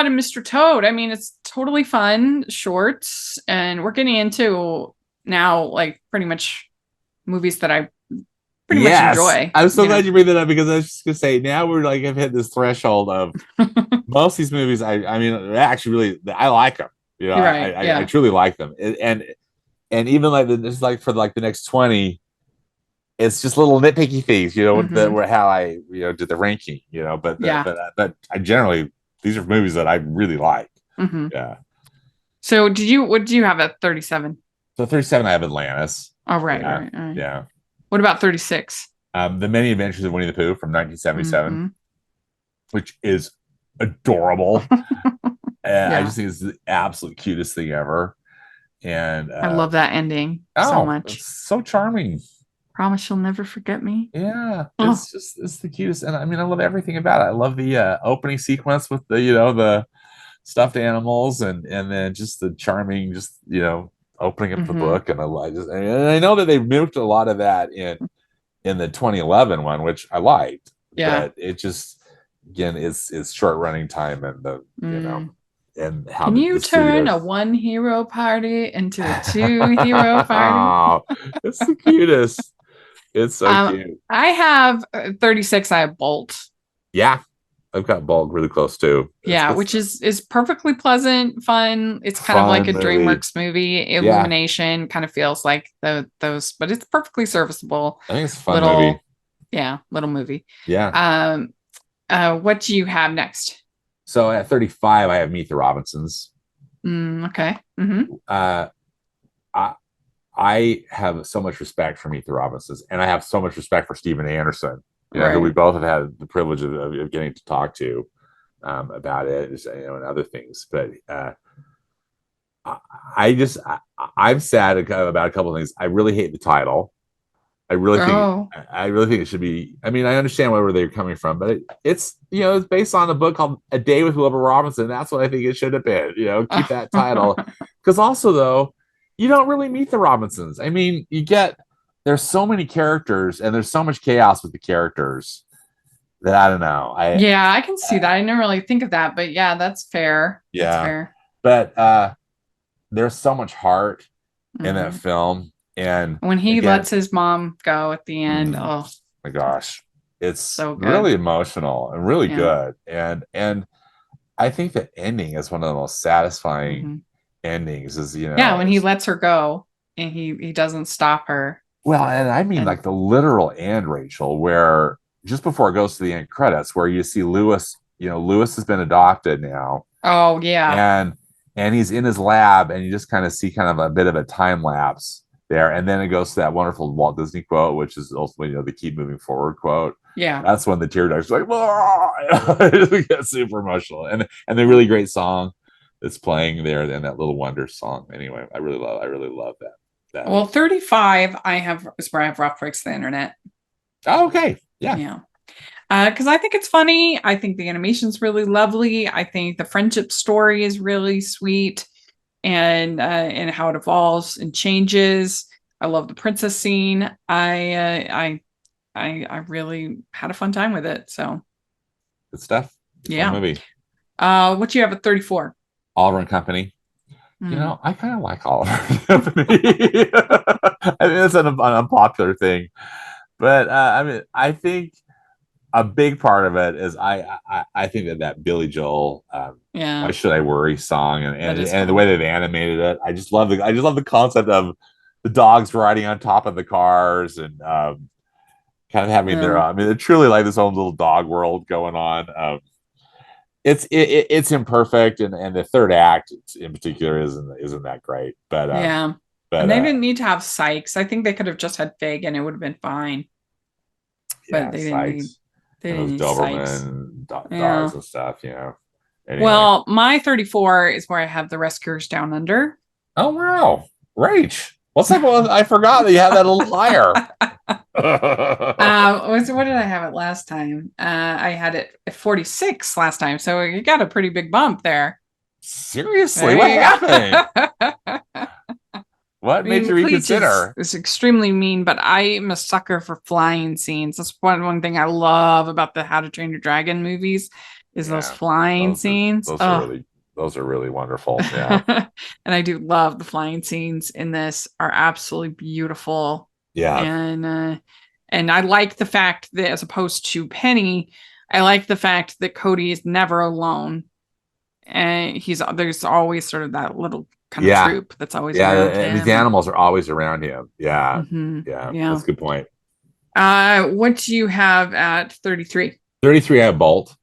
Speaker 1: and Mr. Toad. I mean, it's totally fun, shorts, and we're getting into now like pretty much movies that I pretty much enjoy.
Speaker 2: I'm so glad you bring that up, because I was just gonna say, now we're like, I've hit this threshold of most of these movies. I mean, actually, really, I like them. I truly like them, and even like it's like for like the next 20. It's just little nitpicky things, where how I, did the ranking, but I generally, these are movies that I really like. Yeah.
Speaker 1: So what did you have at 37?
Speaker 2: So 37, I have Atlantis.
Speaker 1: Oh, right.
Speaker 2: Yeah.
Speaker 1: What about 36?
Speaker 2: The Many Adventures of Winnie the Pooh from 1977, which is adorable. I just think it's the absolute cutest thing ever. And
Speaker 1: I love that ending so much.
Speaker 2: It's so charming.
Speaker 1: Promise you'll never forget me.
Speaker 2: Yeah, it's the cutest, and I mean, I love everything about it. I love the opening sequence with the stuffed animals, and then just the charming, opening up the book, and I know that they moved a lot of that in the 2011 one, which I liked.
Speaker 1: Yeah,
Speaker 2: but it just again is short running time, and the and how
Speaker 1: can you turn a one hero party into a 2 hero party?
Speaker 2: Oh, it's the cutest. It's so cute.
Speaker 1: I have 36. I have Bolt.
Speaker 2: Yeah, I've got Bolt really close too.
Speaker 1: Which is perfectly pleasant, fun. It's kind of like a DreamWorks movie. Illumination kind of feels like those, but it's perfectly serviceable.
Speaker 2: I think it's a fun movie.
Speaker 1: Yeah, little movie.
Speaker 2: Yeah.
Speaker 1: What do you have next?
Speaker 2: So at 35, I have Meet the Robinsons.
Speaker 1: Okay.
Speaker 2: I have so much respect for Meet the Robinsons, and I have so much respect for Steven Anderson, who we both have had the privilege of getting to talk to about it, and other things. But I'm sad about a couple of things. I really hate the title. I really think it should be. I mean, I understand where they're coming from, but it's it's based on a book called A Day with Wilbur Robinson. That's what I think it should have been. Keep that title, because also though, you don't really meet the Robinsons. I mean, there's so many characters and there's so much chaos with the characters that I don't know.
Speaker 1: I can see that. I didn't really think of that, but yeah, that's fair.
Speaker 2: Yeah,
Speaker 1: that's fair.
Speaker 2: But there's so much heart in that film. And
Speaker 1: when he lets his mom go at the end, oh
Speaker 2: my gosh, it's so really emotional and really good. And I think the ending is one of the most satisfying endings. Is
Speaker 1: when he lets her go and he doesn't stop her.
Speaker 2: Well, and I mean like the literal end, Rachel, where just before it goes to the end credits, where you see Lewis. Lewis has been adopted now.
Speaker 1: Oh yeah,
Speaker 2: and he's in his lab, and you just kind of see a bit of a time lapse there, and then it goes to that wonderful Walt Disney quote, which is ultimately the keep moving forward quote.
Speaker 1: Yeah,
Speaker 2: that's when the tear ducts like it gets super emotional, and the really great song that's playing there, and that Little Wonder song. Anyway, I really love that.
Speaker 1: Well, 35 is where I have Rough Breaks the Internet.
Speaker 2: Oh, okay, yeah.
Speaker 1: Because I think it's funny. I think the animation's really lovely. I think the friendship story is really sweet, and how it evolves and changes. I love the princess scene. I really had a fun time with it. So
Speaker 2: good stuff.
Speaker 1: Good movie. What do you have at 34?
Speaker 2: Oliver and Company. I kind of like Oliver and Company. I mean, it's an unpopular thing, but I think a big part of it is I think that Billy Joel Why Should I Worry song and the way they've animated it. I just love the concept of the dogs riding on top of the cars and kind of having their they're truly like this own little dog world going on. It's imperfect, and the third act in particular isn't that great. But
Speaker 1: and they didn't need to have Sykes. I think they could have just had Fig and it would have been fine. But they didn't need
Speaker 2: those Doberman dogs and stuff, Anyway.
Speaker 1: Well, my 34 is where I have The Rescuers Down Under.
Speaker 2: Oh wow, Rach, what's that one? I forgot that you had that a little higher.
Speaker 1: What did I have it last time? I had it at 46 last time, so you got a pretty big bump there.
Speaker 2: Seriously, what happened? What made you reconsider?
Speaker 1: It's extremely mean, but I am a sucker for flying scenes. That's one thing I love about the How to Train Your Dragon movies is those flying scenes.
Speaker 2: Those are really wonderful. Yeah.
Speaker 1: And I do love the flying scenes in this are absolutely beautiful.
Speaker 2: Yeah.
Speaker 1: And I like the fact that as opposed to Penny, I like the fact that Cody is never alone. And there's always sort of that little kind of troop that's always around him.
Speaker 2: These animals are always around him. Yeah. Yeah. That's a good point.
Speaker 1: What do you have at 33?
Speaker 2: 33, I have Bolt.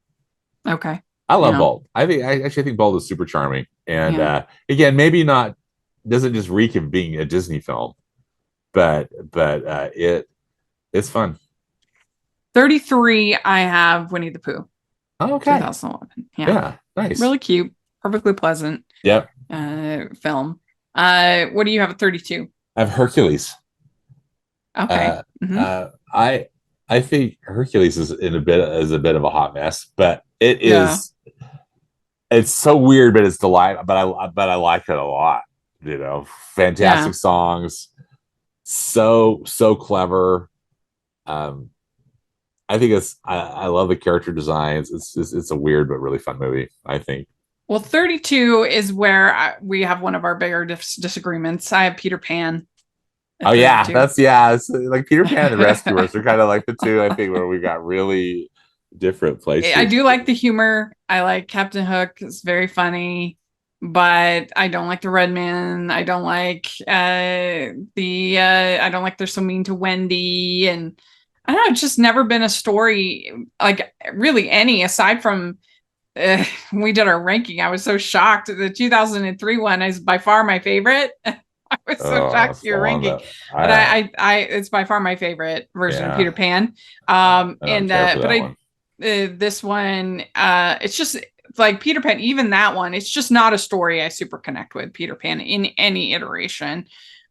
Speaker 1: Okay.
Speaker 2: I love Bolt. I think Bolt is super charming. And again, maybe not doesn't just reek of being a Disney film, but it's fun.
Speaker 1: 33, I have Winnie the Pooh.
Speaker 2: Oh, okay.
Speaker 1: 2011.
Speaker 2: Yeah. Nice.
Speaker 1: Really cute. Perfectly pleasant.
Speaker 2: Yep.
Speaker 1: Film. What do you have at 32?
Speaker 2: I have Hercules.
Speaker 1: Okay.
Speaker 2: I think Hercules is a bit of a hot mess, but it is. It's so weird, but it's delightful. But I like it a lot. Fantastic songs, so clever. I think I love the character designs. It's a weird but really fun movie, I think.
Speaker 1: Well, 32 is where we have one of our bigger disagreements. I have Peter Pan.
Speaker 2: Oh yeah, it's like Peter Pan and the Rescuers are kind of like the two, I think, where we got really different places.
Speaker 1: I do like the humor. I like Captain Hook. It's very funny, but I don't like the Red Man. I don't like I don't like they're so mean to Wendy, and I don't know. It's just never been a story like really any aside from when we did our ranking. I was so shocked. The 2003 one is by far my favorite. I was so shocked you're ranking, but I it's by far my favorite version of Peter Pan. This one, it's just like Peter Pan. Even that one, it's just not a story I super connect with. Peter Pan in any iteration.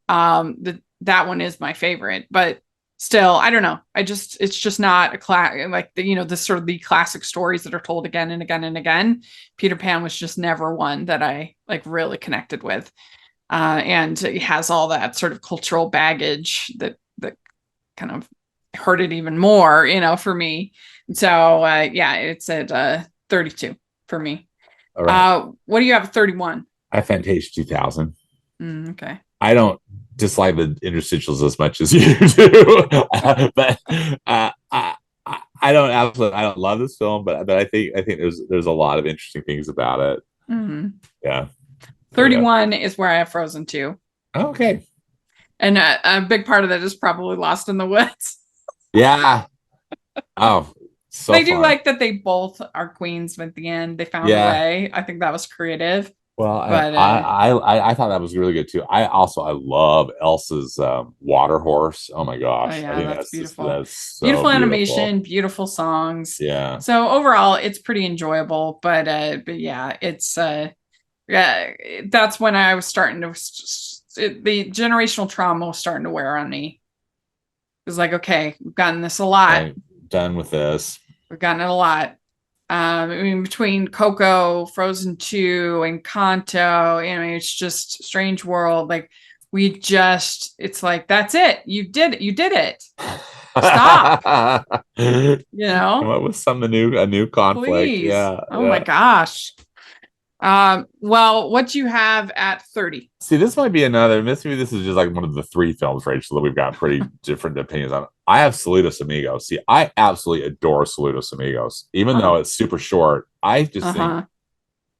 Speaker 1: That one is my favorite, but still, I don't know. It's just not like the sort of the classic stories that are told again and again and again. Peter Pan was just never one that I like really connected with. And it has all that sort of cultural baggage that kind of hurt it even more, for me. So yeah, it's at 32 for me.
Speaker 2: All right.
Speaker 1: What do you have at 31?
Speaker 2: I have Fantasia 2000.
Speaker 1: Okay.
Speaker 2: I don't dislike the interstitials as much as you do, but I don't love this film, but I think there's a lot of interesting things about it.
Speaker 1: Mm-hmm.
Speaker 2: Yeah.
Speaker 1: 31 is where I have Frozen 2.
Speaker 2: Okay.
Speaker 1: And a big part of that is probably Lost in the Woods.
Speaker 2: Yeah. Oh, so
Speaker 1: I do like that they both are queens at the end. They found a way. I think that was creative.
Speaker 2: Well, but I thought that was really good too. I love Elsa's water horse. Oh my gosh.
Speaker 1: I think that's beautiful.
Speaker 2: That's so
Speaker 1: beautiful animation, beautiful songs.
Speaker 2: Yeah.
Speaker 1: So overall it's pretty enjoyable, but yeah, it's that's when I was starting to the generational trauma was starting to wear on me. It was like, okay, we've gotten this a lot.
Speaker 2: Okay, done with this.
Speaker 1: We've gotten it a lot. Between Coco, Frozen 2, and Kanto, it's just Strange World. Like it's like, that's it. You did it. Stop.
Speaker 2: Come up with a new conflict.
Speaker 1: Please.
Speaker 2: Yeah.
Speaker 1: Oh my gosh. Well, what do you have at 30?
Speaker 2: See, this might be another. This is just like one of the 3 films, Rachel, that we've got pretty different opinions on. I have Saludos Amigos. See, I absolutely adore Saludos Amigos, even though it's super short. I just think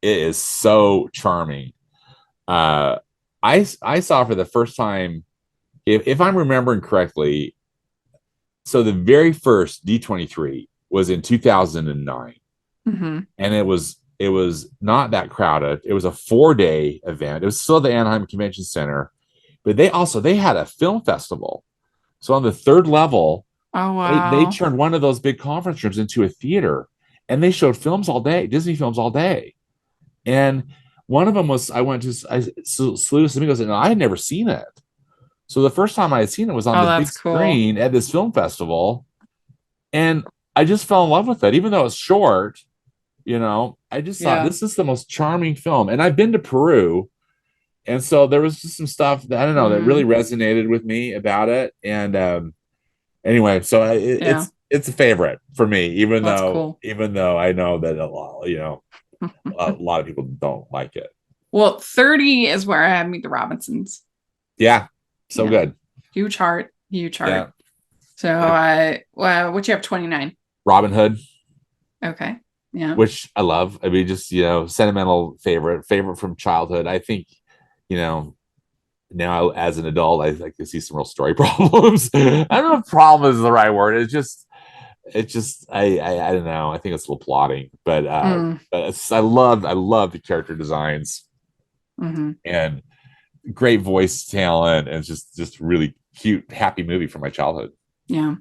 Speaker 2: it is so charming. I saw for the first time, if I'm remembering correctly, so the very first D23 was in 2009, and it was not that crowded. It was a 4-day event. It was still the Anaheim Convention Center, but they had a film festival. So on the 3rd level, they turned one of those big conference rooms into a theater, and they showed films all day, Disney films all day. And one of them was, I went to Saludos Amigos, and I had never seen it. So the first time I had seen it was on the big screen at this film festival, and I just fell in love with it, even though it's short. I just thought this is the most charming film. And I've been to Peru, and so there was just some stuff that I don't know that really resonated with me about it. And anyway, so it's a favorite for me, even though I know that a lot of people don't like it.
Speaker 1: Well, 30 is where I have Meet the Robinsons.
Speaker 2: Yeah, so good.
Speaker 1: Huge heart. Yeah. So what you have 29?
Speaker 2: Robin Hood.
Speaker 1: Okay. Yeah.
Speaker 2: Which I love. I mean, just, sentimental favorite from childhood. I think, now as an adult, I can see some real story problems. I don't know if problem is the right word. It's just, I don't know. I think it's a little plotting, but I love the character designs and great voice talent, and just really cute, happy movie from my childhood.
Speaker 1: Yeah.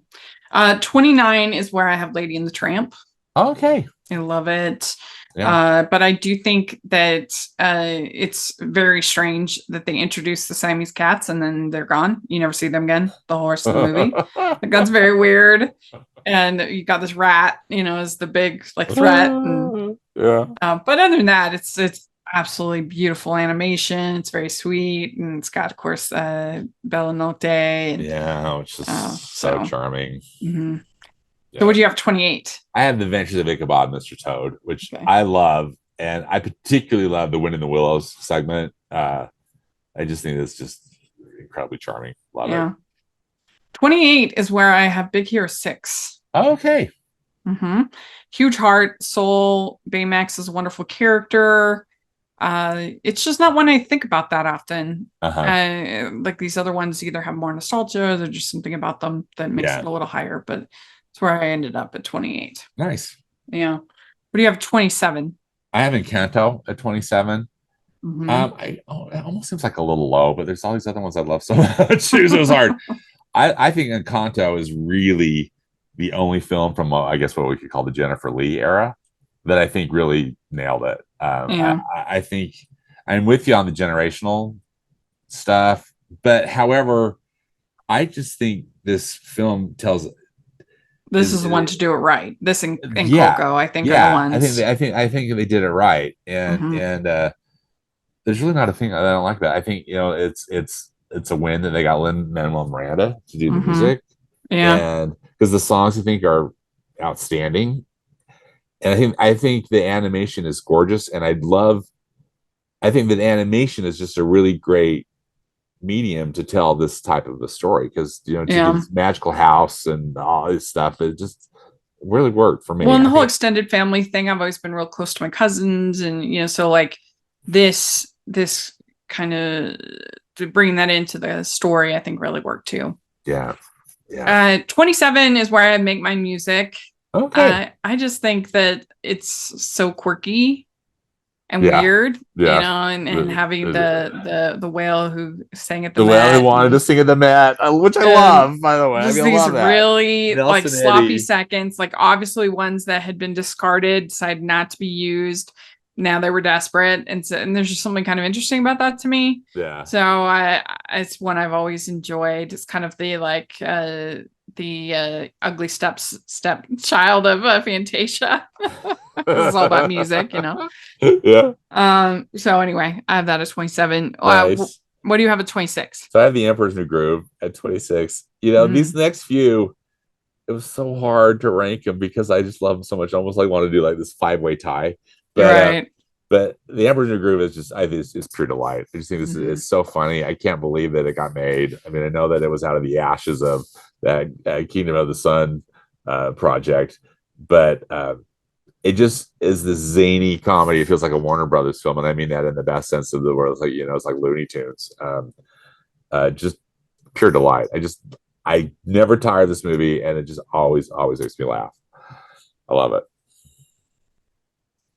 Speaker 1: 29 is where I have Lady and the Tramp.
Speaker 2: Okay.
Speaker 1: I love it. Yeah. But I do think that it's very strange that they introduce the Siamese cats and then they're gone. You never see them again the whole rest of the movie. Like, that's very weird. And you got this rat, as the big threat. And, but other than that, it's absolutely beautiful animation. It's very sweet, and it's got, of course, Bella Notte. And,
Speaker 2: which is so charming.
Speaker 1: Mm-hmm. So what do you have 28?
Speaker 2: I have The Adventures of Ichabod and Mr. Toad, which I love. And I particularly love the Wind in the Willows segment. I just think it's just incredibly charming. Love it.
Speaker 1: 28 is where I have Big Hero 6.
Speaker 2: Okay.
Speaker 1: Huge heart, soul. Baymax is a wonderful character. It's just not one I think about that often. Like these other ones either have more nostalgia, or there's just something about them that makes it a little higher, but it's where I ended up at 28.
Speaker 2: Nice.
Speaker 1: Yeah. What do you have 27?
Speaker 2: I have Encanto at 27. It almost seems like a little low, but there's all these other ones I love so much. It was hard. I think Encanto is really the only film from, I guess, what we could call the Jennifer Lee era that I think really nailed it. I think I'm with you on the generational stuff, but however, I just think this film tells.
Speaker 1: This is the one to do it right. This and Coco, I think, are the ones.
Speaker 2: I think they did it right, and there's really not a thing that I don't like about it. I think it's a win that they got Lin-Manuel Miranda to do the music, and because the songs I think are outstanding, and I think the animation is gorgeous, and I think that animation is just a really great medium to tell this type of a story, because to do this magical house and all this stuff, it just really worked for me.
Speaker 1: Well, and the whole extended family thing, I've always been real close to my cousins, and so like this kind of bringing that into the story, I think really worked too. 27 is where I make my music.
Speaker 2: Okay.
Speaker 1: I just think that it's so quirky and weird, and having the whale who sang at the
Speaker 2: whale who wanted to sing at the Met, which I love, by the way.
Speaker 1: Just these really like sloppy seconds, like obviously ones that had been discarded, decided not to be used. Now they were desperate, and there's just something kind of interesting about that to me.
Speaker 2: Yeah.
Speaker 1: So it's one I've always enjoyed. It's kind of the like the ugly stepchild of Fantasia. It's all about music,
Speaker 2: Yeah.
Speaker 1: So anyway, I have that as 27.
Speaker 2: Nice.
Speaker 1: What do you have at 26?
Speaker 2: So I have The Emperor's New Groove at 26. These next few, it was so hard to rank them because I just love them so much. I almost like want to do like this 5-way tie. But, but The Emperor's New Groove is just, I think it's pure delight. I just think this is so funny. I can't believe that it got made. I mean, I know that it was out of the ashes of that Kingdom of the Sun project, but it just is this zany comedy. It feels like a Warner Brothers film, and I mean that in the best sense of the word. It's like it's like Looney Tunes. Just pure delight. I never tire of this movie, and it just always makes me laugh. I love it.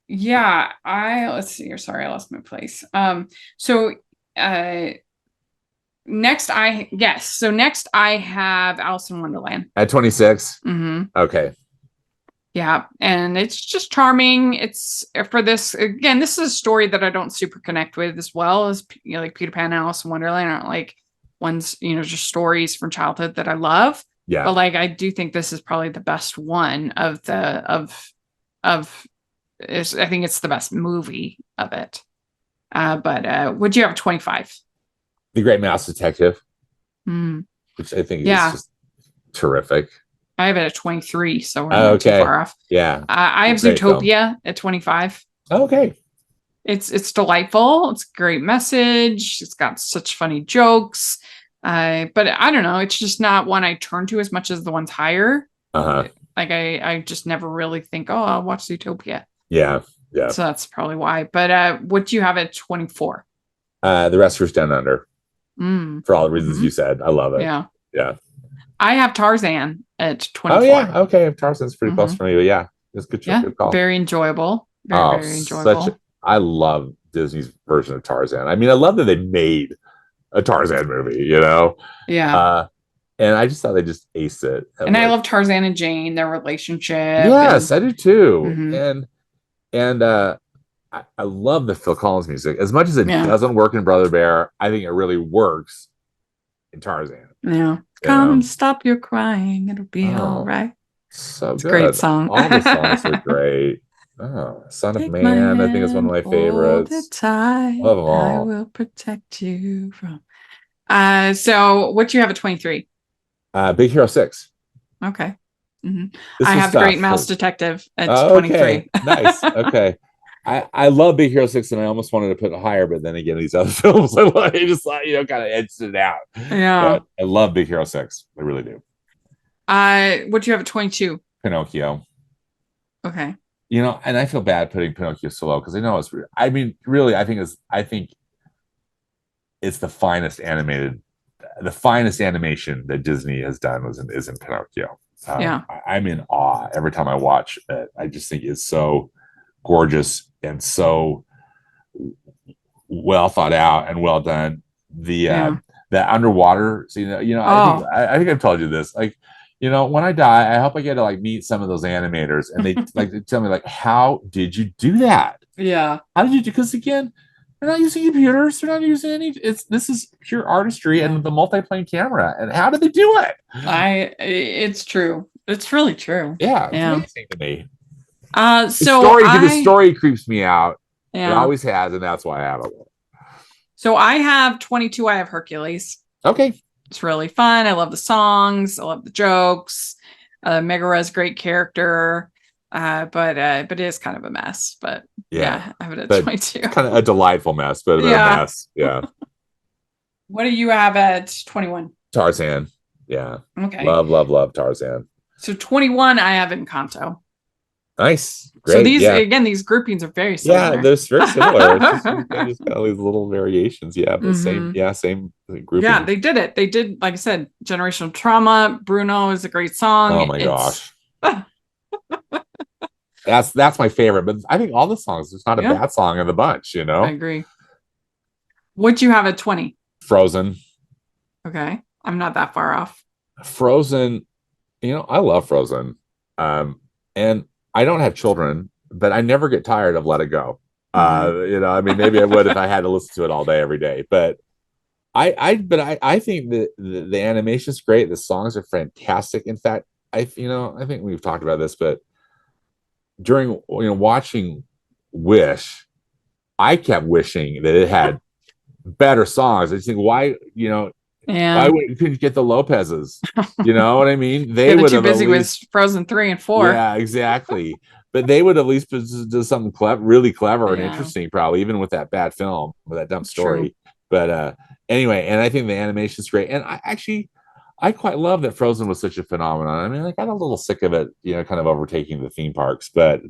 Speaker 1: Yeah, let's see here. Sorry, I lost my place. Next I have Alice in Wonderland
Speaker 2: at 26. Okay.
Speaker 1: Yeah, and it's just charming. It's for this again. This is a story that I don't super connect with as well as like Peter Pan and Alice in Wonderland aren't like ones just stories from childhood that I love.
Speaker 2: Yeah,
Speaker 1: but like I do think this is probably the best one of I think it's the best movie of it. But would you have 25?
Speaker 2: The Great Mouse Detective, which I think is just terrific.
Speaker 1: I have it at 23, so we're not too far off.
Speaker 2: Yeah,
Speaker 1: I have Zootopia at 25.
Speaker 2: Okay,
Speaker 1: it's delightful. It's a great message. It's got such funny jokes. But I don't know. It's just not one I turn to as much as the ones higher. Like I just never really think, oh, I'll watch Zootopia.
Speaker 2: Yeah.
Speaker 1: So that's probably why. But what do you have at 24?
Speaker 2: The Rescuers Down Under. For all the reasons you said. I love it. Yeah.
Speaker 1: I have Tarzan at 24.
Speaker 2: Oh yeah, okay. Tarzan's pretty close for me, but yeah, it's good. Good call.
Speaker 1: Very enjoyable. Very enjoyable.
Speaker 2: I love Disney's version of Tarzan. I mean, I love that they made a Tarzan movie.
Speaker 1: Yeah.
Speaker 2: And I just thought they just aced it.
Speaker 1: And I love Tarzan and Jane, their relationship.
Speaker 2: Yes, I do too. And I love the Phil Collins music. As much as it doesn't work in Brother Bear, I think it really works in Tarzan.
Speaker 1: Yeah. Come, stop your crying. It'll be all right.
Speaker 2: So
Speaker 1: it's good. A great song.
Speaker 2: All the songs are great. Oh, Son of Man, I think is one of my favorites.
Speaker 1: Love them all. I will protect you from. So what do you have at 23?
Speaker 2: Big Hero 6.
Speaker 1: Okay. I have The Great Mouse Detective at 23.
Speaker 2: Okay. Nice. Okay. I love Big Hero 6, and I almost wanted to put it higher, but then again, these other films, I just kind of edged it out.
Speaker 1: Yeah.
Speaker 2: But I love Big Hero 6. I really do.
Speaker 1: What do you have at 22?
Speaker 2: Pinocchio.
Speaker 1: Okay.
Speaker 2: And I feel bad putting Pinocchio so low because I know it's. I mean, really, I think it's the finest animation that Disney has done is in Pinocchio. I'm in awe every time I watch it. I just think it's so gorgeous and so well thought out and well done. The underwater scene, I think I've told you this. Like, when I die, I hope I get to meet some of those animators and they they tell me how did you do that?
Speaker 1: Yeah.
Speaker 2: How did you do? Because again, They're not using computers. They're not using any. This is pure artistry and the multi-plane camera. And how did they do it?
Speaker 1: It's true. It's really true.
Speaker 2: Yeah, it's amazing to me.
Speaker 1: So
Speaker 2: the story creeps me out.
Speaker 1: Yeah.
Speaker 2: It always has, and that's why I have it.
Speaker 1: So I have 22. I have Hercules.
Speaker 2: Okay.
Speaker 1: It's really fun. I love the songs. I love the jokes. Megare's great character. But it is kind of a mess. But I have it at 22.
Speaker 2: Kind of a delightful mess, but a mess. Yeah.
Speaker 1: What do you have at 21?
Speaker 2: Tarzan. Yeah.
Speaker 1: Okay.
Speaker 2: Love Tarzan.
Speaker 1: So 21, I have Encanto.
Speaker 2: Nice. Great.
Speaker 1: So these groupings are very similar.
Speaker 2: Yeah, they're very similar. Just got all these little variations. Yeah, but same grouping.
Speaker 1: Yeah, they did it. They did, like I said, Generational Trauma. Bruno is a great song.
Speaker 2: Oh my gosh. That's my favorite, but I think all the songs, there's not a bad song in the bunch, you know?
Speaker 1: I agree. What do you have at 20?
Speaker 2: Frozen.
Speaker 1: Okay. I'm not that far off.
Speaker 2: Frozen, I love Frozen. And I don't have children, but I never get tired of Let It Go. Maybe I would if I had to listen to it all day, every day. But I think that the animation is great. The songs are fantastic. In fact, I think we've talked about this, but during watching Wish, I kept wishing that it had better songs. I just think, why couldn't you get the Lopez's? You know what I mean? They
Speaker 1: were too busy with Frozen 3 and 4.
Speaker 2: Yeah, exactly. But they would at least do something really clever and interesting, probably, even with that bad film, with that dumb story.
Speaker 1: True.
Speaker 2: But anyway, and I think the animation is great. And I quite love that Frozen was such a phenomenon. I mean, I got a little sick of it, kind of overtaking the theme parks. But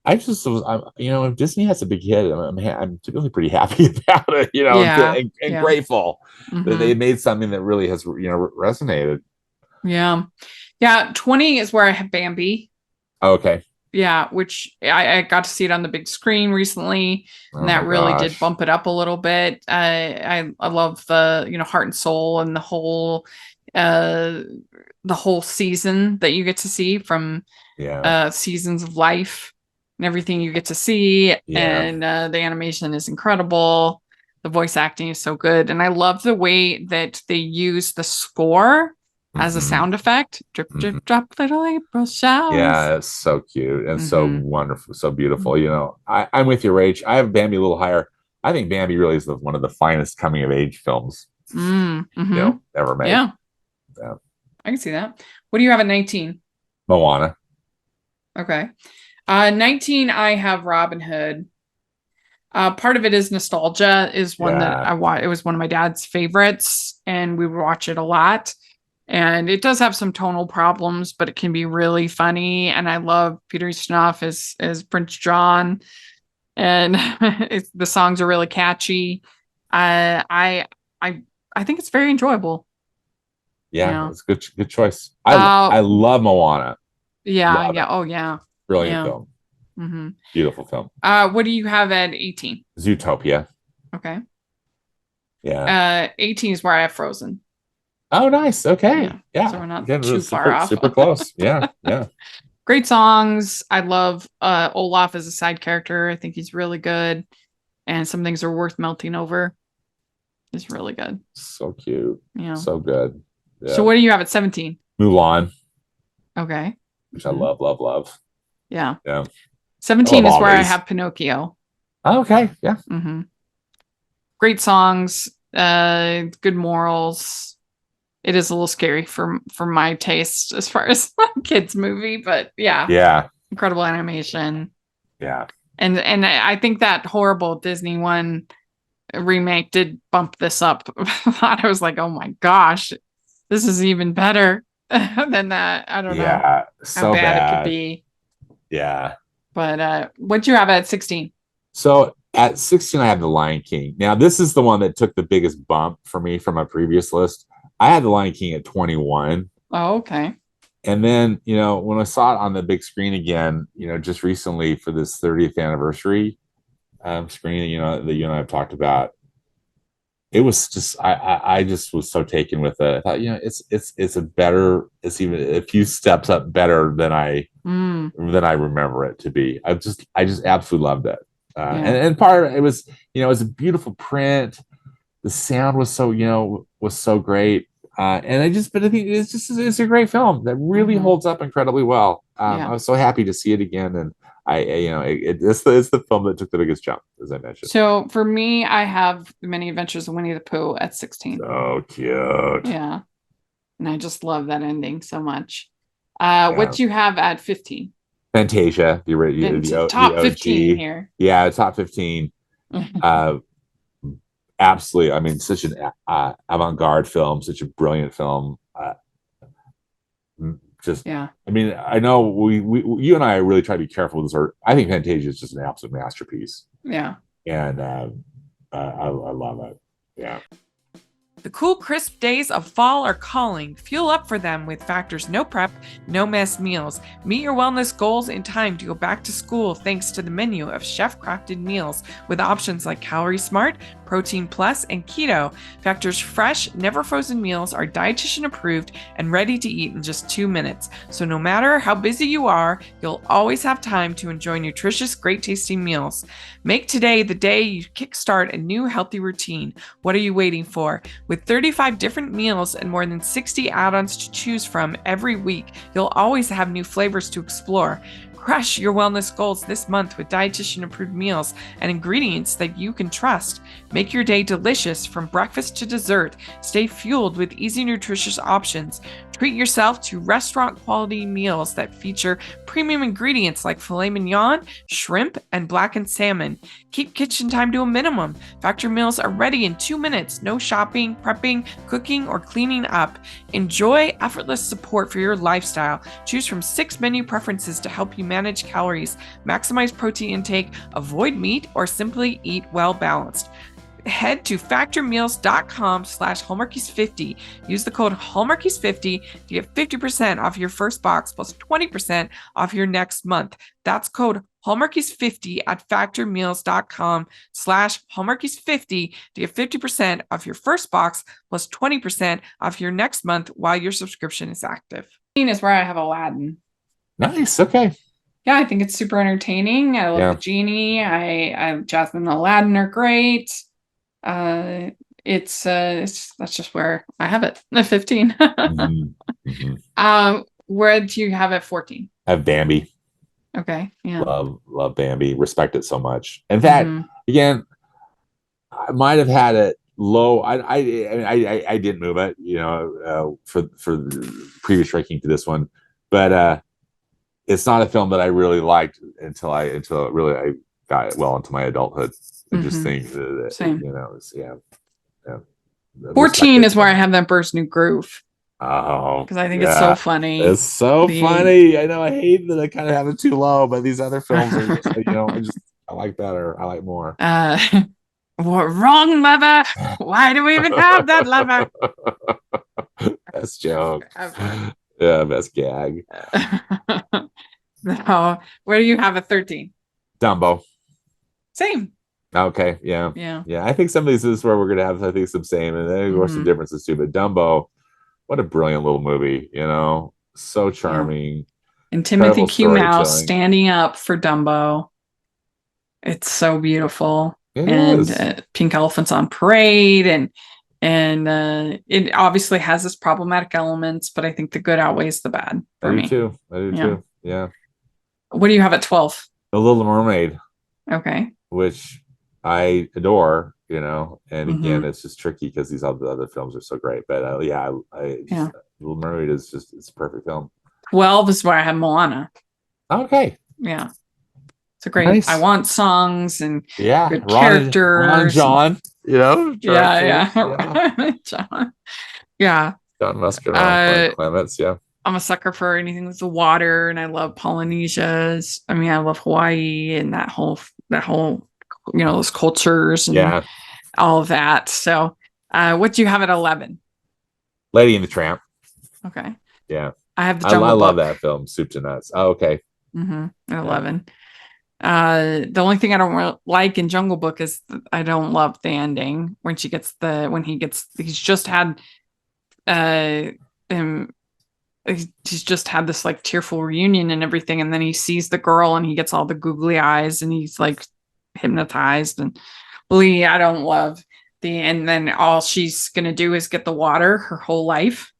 Speaker 2: I just was, if Disney has a big hit, I'm really pretty happy about it, and grateful that they made something that really has, resonated.
Speaker 1: Yeah. 20 is where I have Bambi.
Speaker 2: Okay.
Speaker 1: Yeah, which I got to see it on the big screen recently, and that really did bump it up a little bit. I love the heart and soul and the whole season that you get to see from Seasons of Life. And everything you get to see, and the animation is incredible. The voice acting is so good, and I love the way that they use the score as a sound effect. Drip, drip, drop, little April showers.
Speaker 2: Yeah, it's so cute and so wonderful, so beautiful. I'm with you, Rach. I have Bambi a little higher. I think Bambi really is one of the finest coming of age films ever made.
Speaker 1: Yeah, I can see that. What do you have at 19?
Speaker 2: Moana.
Speaker 1: Okay. 19, I have Robin Hood. Part of it is nostalgia, is one that I watched. It was one of my dad's favorites, and we would watch it a lot. And it does have some tonal problems, but it can be really funny. And I love Peter Ustinov as Prince John, and the songs are really catchy. I think it's very enjoyable.
Speaker 2: Yeah, it's a good choice. I love Moana.
Speaker 1: Yeah. Oh yeah.
Speaker 2: Brilliant film.
Speaker 1: Mm-hmm.
Speaker 2: Beautiful film.
Speaker 1: What do you have at 18?
Speaker 2: Zootopia.
Speaker 1: Okay.
Speaker 2: Yeah.
Speaker 1: 18 is where I have Frozen.
Speaker 2: Oh, nice. Okay. Yeah.
Speaker 1: So we're not too far off.
Speaker 2: Super close. Yeah.
Speaker 1: Great songs. I love Olaf as a side character. I think he's really good. And some things are worth melting over. He's really good.
Speaker 2: So cute.
Speaker 1: Yeah.
Speaker 2: So good. Yeah.
Speaker 1: So what do you have at 17?
Speaker 2: Mulan.
Speaker 1: Okay.
Speaker 2: Which I love.
Speaker 1: Yeah.
Speaker 2: 17
Speaker 1: is where I have Pinocchio.
Speaker 2: Oh, okay. Yeah.
Speaker 1: Mm-hmm. Great songs. Good morals. It is a little scary for my taste as far as kids movie, but yeah, incredible animation.
Speaker 2: Yeah,
Speaker 1: and I think that horrible Disney one remake did bump this up. I was like, oh my gosh, this is even better than that. I don't know how bad it could be.
Speaker 2: Yeah,
Speaker 1: but what'd you have at 16?
Speaker 2: So at 16, I have The Lion King. Now this is the one that took the biggest bump for me from my previous list. I had The Lion King at 21.
Speaker 1: Oh, okay.
Speaker 2: And then, when I saw it on the big screen again, just recently for this 30th anniversary screening, that you and I have talked about, it was just, I just was so taken with it. I thought, it's even a few steps up better than I remember it to be. I just absolutely loved it. And part of it was, it was a beautiful print. The sound was so great. And but I think it's a great film that really holds up incredibly well. I was so happy to see it again, and it's the film that took the biggest jump, as I mentioned.
Speaker 1: So for me, I have The Many Adventures of Winnie the Pooh at 16.
Speaker 2: So cute.
Speaker 1: Yeah, and I just love that ending so much. What do you have at 15?
Speaker 2: Fantasia, the
Speaker 1: top
Speaker 2: the
Speaker 1: 15 here.
Speaker 2: Yeah, top 15. Absolutely. I mean, such an avant-garde film, such a brilliant film. I mean, I know you and I really try to be careful with this. I think Fantasia is just an absolute masterpiece.
Speaker 1: Yeah.
Speaker 2: And I love it. Yeah.
Speaker 1: The cool, crisp days of fall are calling. Fuel up for them with Factor's no prep, no mess meals. Meet your wellness goals in time to go back to school thanks to the menu of chef-crafted meals with options like Calorie Smart, Protein Plus, and Keto. Factor's fresh, never frozen meals are dietitian approved and ready to eat in just 2 minutes. So no matter how busy you are, you'll always have time to enjoy nutritious, great tasting meals. Make today the day you kickstart a new healthy routine. What are you waiting for? With 35 different meals and more than 60 add-ons to choose from every week, you'll always have new flavors to explore. Crush your wellness goals this month with dietitian-approved meals and ingredients that you can trust. Make your day delicious from breakfast to dessert. Stay fueled with easy, nutritious options. Treat yourself to restaurant-quality meals that feature premium ingredients like filet mignon, shrimp, and blackened salmon. Keep kitchen time to a minimum. Factor meals are ready in 2 minutes. No shopping, prepping, cooking, or cleaning up. Enjoy effortless support for your lifestyle. Choose from 6 menu preferences to help you manage calories, maximize protein intake, avoid meat, or simply eat well balanced. Head to factormeals.com/hallmarkies50. Use the code hallmarkies50 to get 50% off your first box plus 20% off your next month. That's code hallmarkies50 at factormeals.com/hallmarkies50 to get 50% off your first box plus 20% off your next month while your subscription is active. Is where I have Aladdin.
Speaker 2: Nice. Okay.
Speaker 1: Yeah, I think it's super entertaining. I love the genie. Jasmine and Aladdin are great. It's that's just where I have it. 15. Where do you have it? 14?
Speaker 2: I have Bambi.
Speaker 1: Okay. Yeah.
Speaker 2: Love Bambi. Respect it so much. In fact, again, I might have had it low. I didn't move it, for the previous ranking to this one, but it's not a film that I really liked until I got it well into my adulthood. I just think that,
Speaker 1: same.
Speaker 2: 14
Speaker 1: is where I have That Bird's New Groove.
Speaker 2: Oh,
Speaker 1: because I think it's so funny.
Speaker 2: It's so funny. I know. I hate that I kind of have it too low, but these other films are just, I like better. I like more.
Speaker 1: What wrong, mother? Why do we even have that lover?
Speaker 2: Best joke. Yeah, best gag.
Speaker 1: No, where do you have a 13?
Speaker 2: Dumbo.
Speaker 1: Same.
Speaker 2: Okay. Yeah. I think some of these is where we're gonna have, I think, some same, and there are some differences too. But Dumbo, what a brilliant little movie! So charming.
Speaker 1: Yeah. And Timothy Q. Mouse standing up for Dumbo. It's so beautiful. Pink Elephants on Parade, and it obviously has its problematic elements, but I think the good outweighs the bad for me.
Speaker 2: I do too. Yeah.
Speaker 1: What do you have at 12?
Speaker 2: The Little Mermaid.
Speaker 1: Okay.
Speaker 2: Which I adore, and again, it's just tricky because these other films are so great. But Little Mermaid it's a perfect film.
Speaker 1: 12 is where I have Moana.
Speaker 2: Okay.
Speaker 1: Yeah. It's a great. Nice. I want songs and good characters.
Speaker 2: Ron John,
Speaker 1: John. Yeah.
Speaker 2: John Muscadine, Clements. Yeah.
Speaker 1: I'm a sucker for anything with the water, and I love Polynesia's. I mean, I love Hawaii and that whole those cultures and all of that. So, what do you have at 11?
Speaker 2: Lady and the Tramp.
Speaker 1: Okay.
Speaker 2: Yeah.
Speaker 1: I have the Jungle Book.
Speaker 2: I love that film, soup to nuts. Oh, okay.
Speaker 1: At 11. The only thing I don't like in Jungle Book is I don't love the ending when he's just had he's just had this like tearful reunion and everything, and then he sees the girl and he gets all the googly eyes and he's like hypnotized. And Lee, I don't love and then all she's gonna do is get the water her whole life.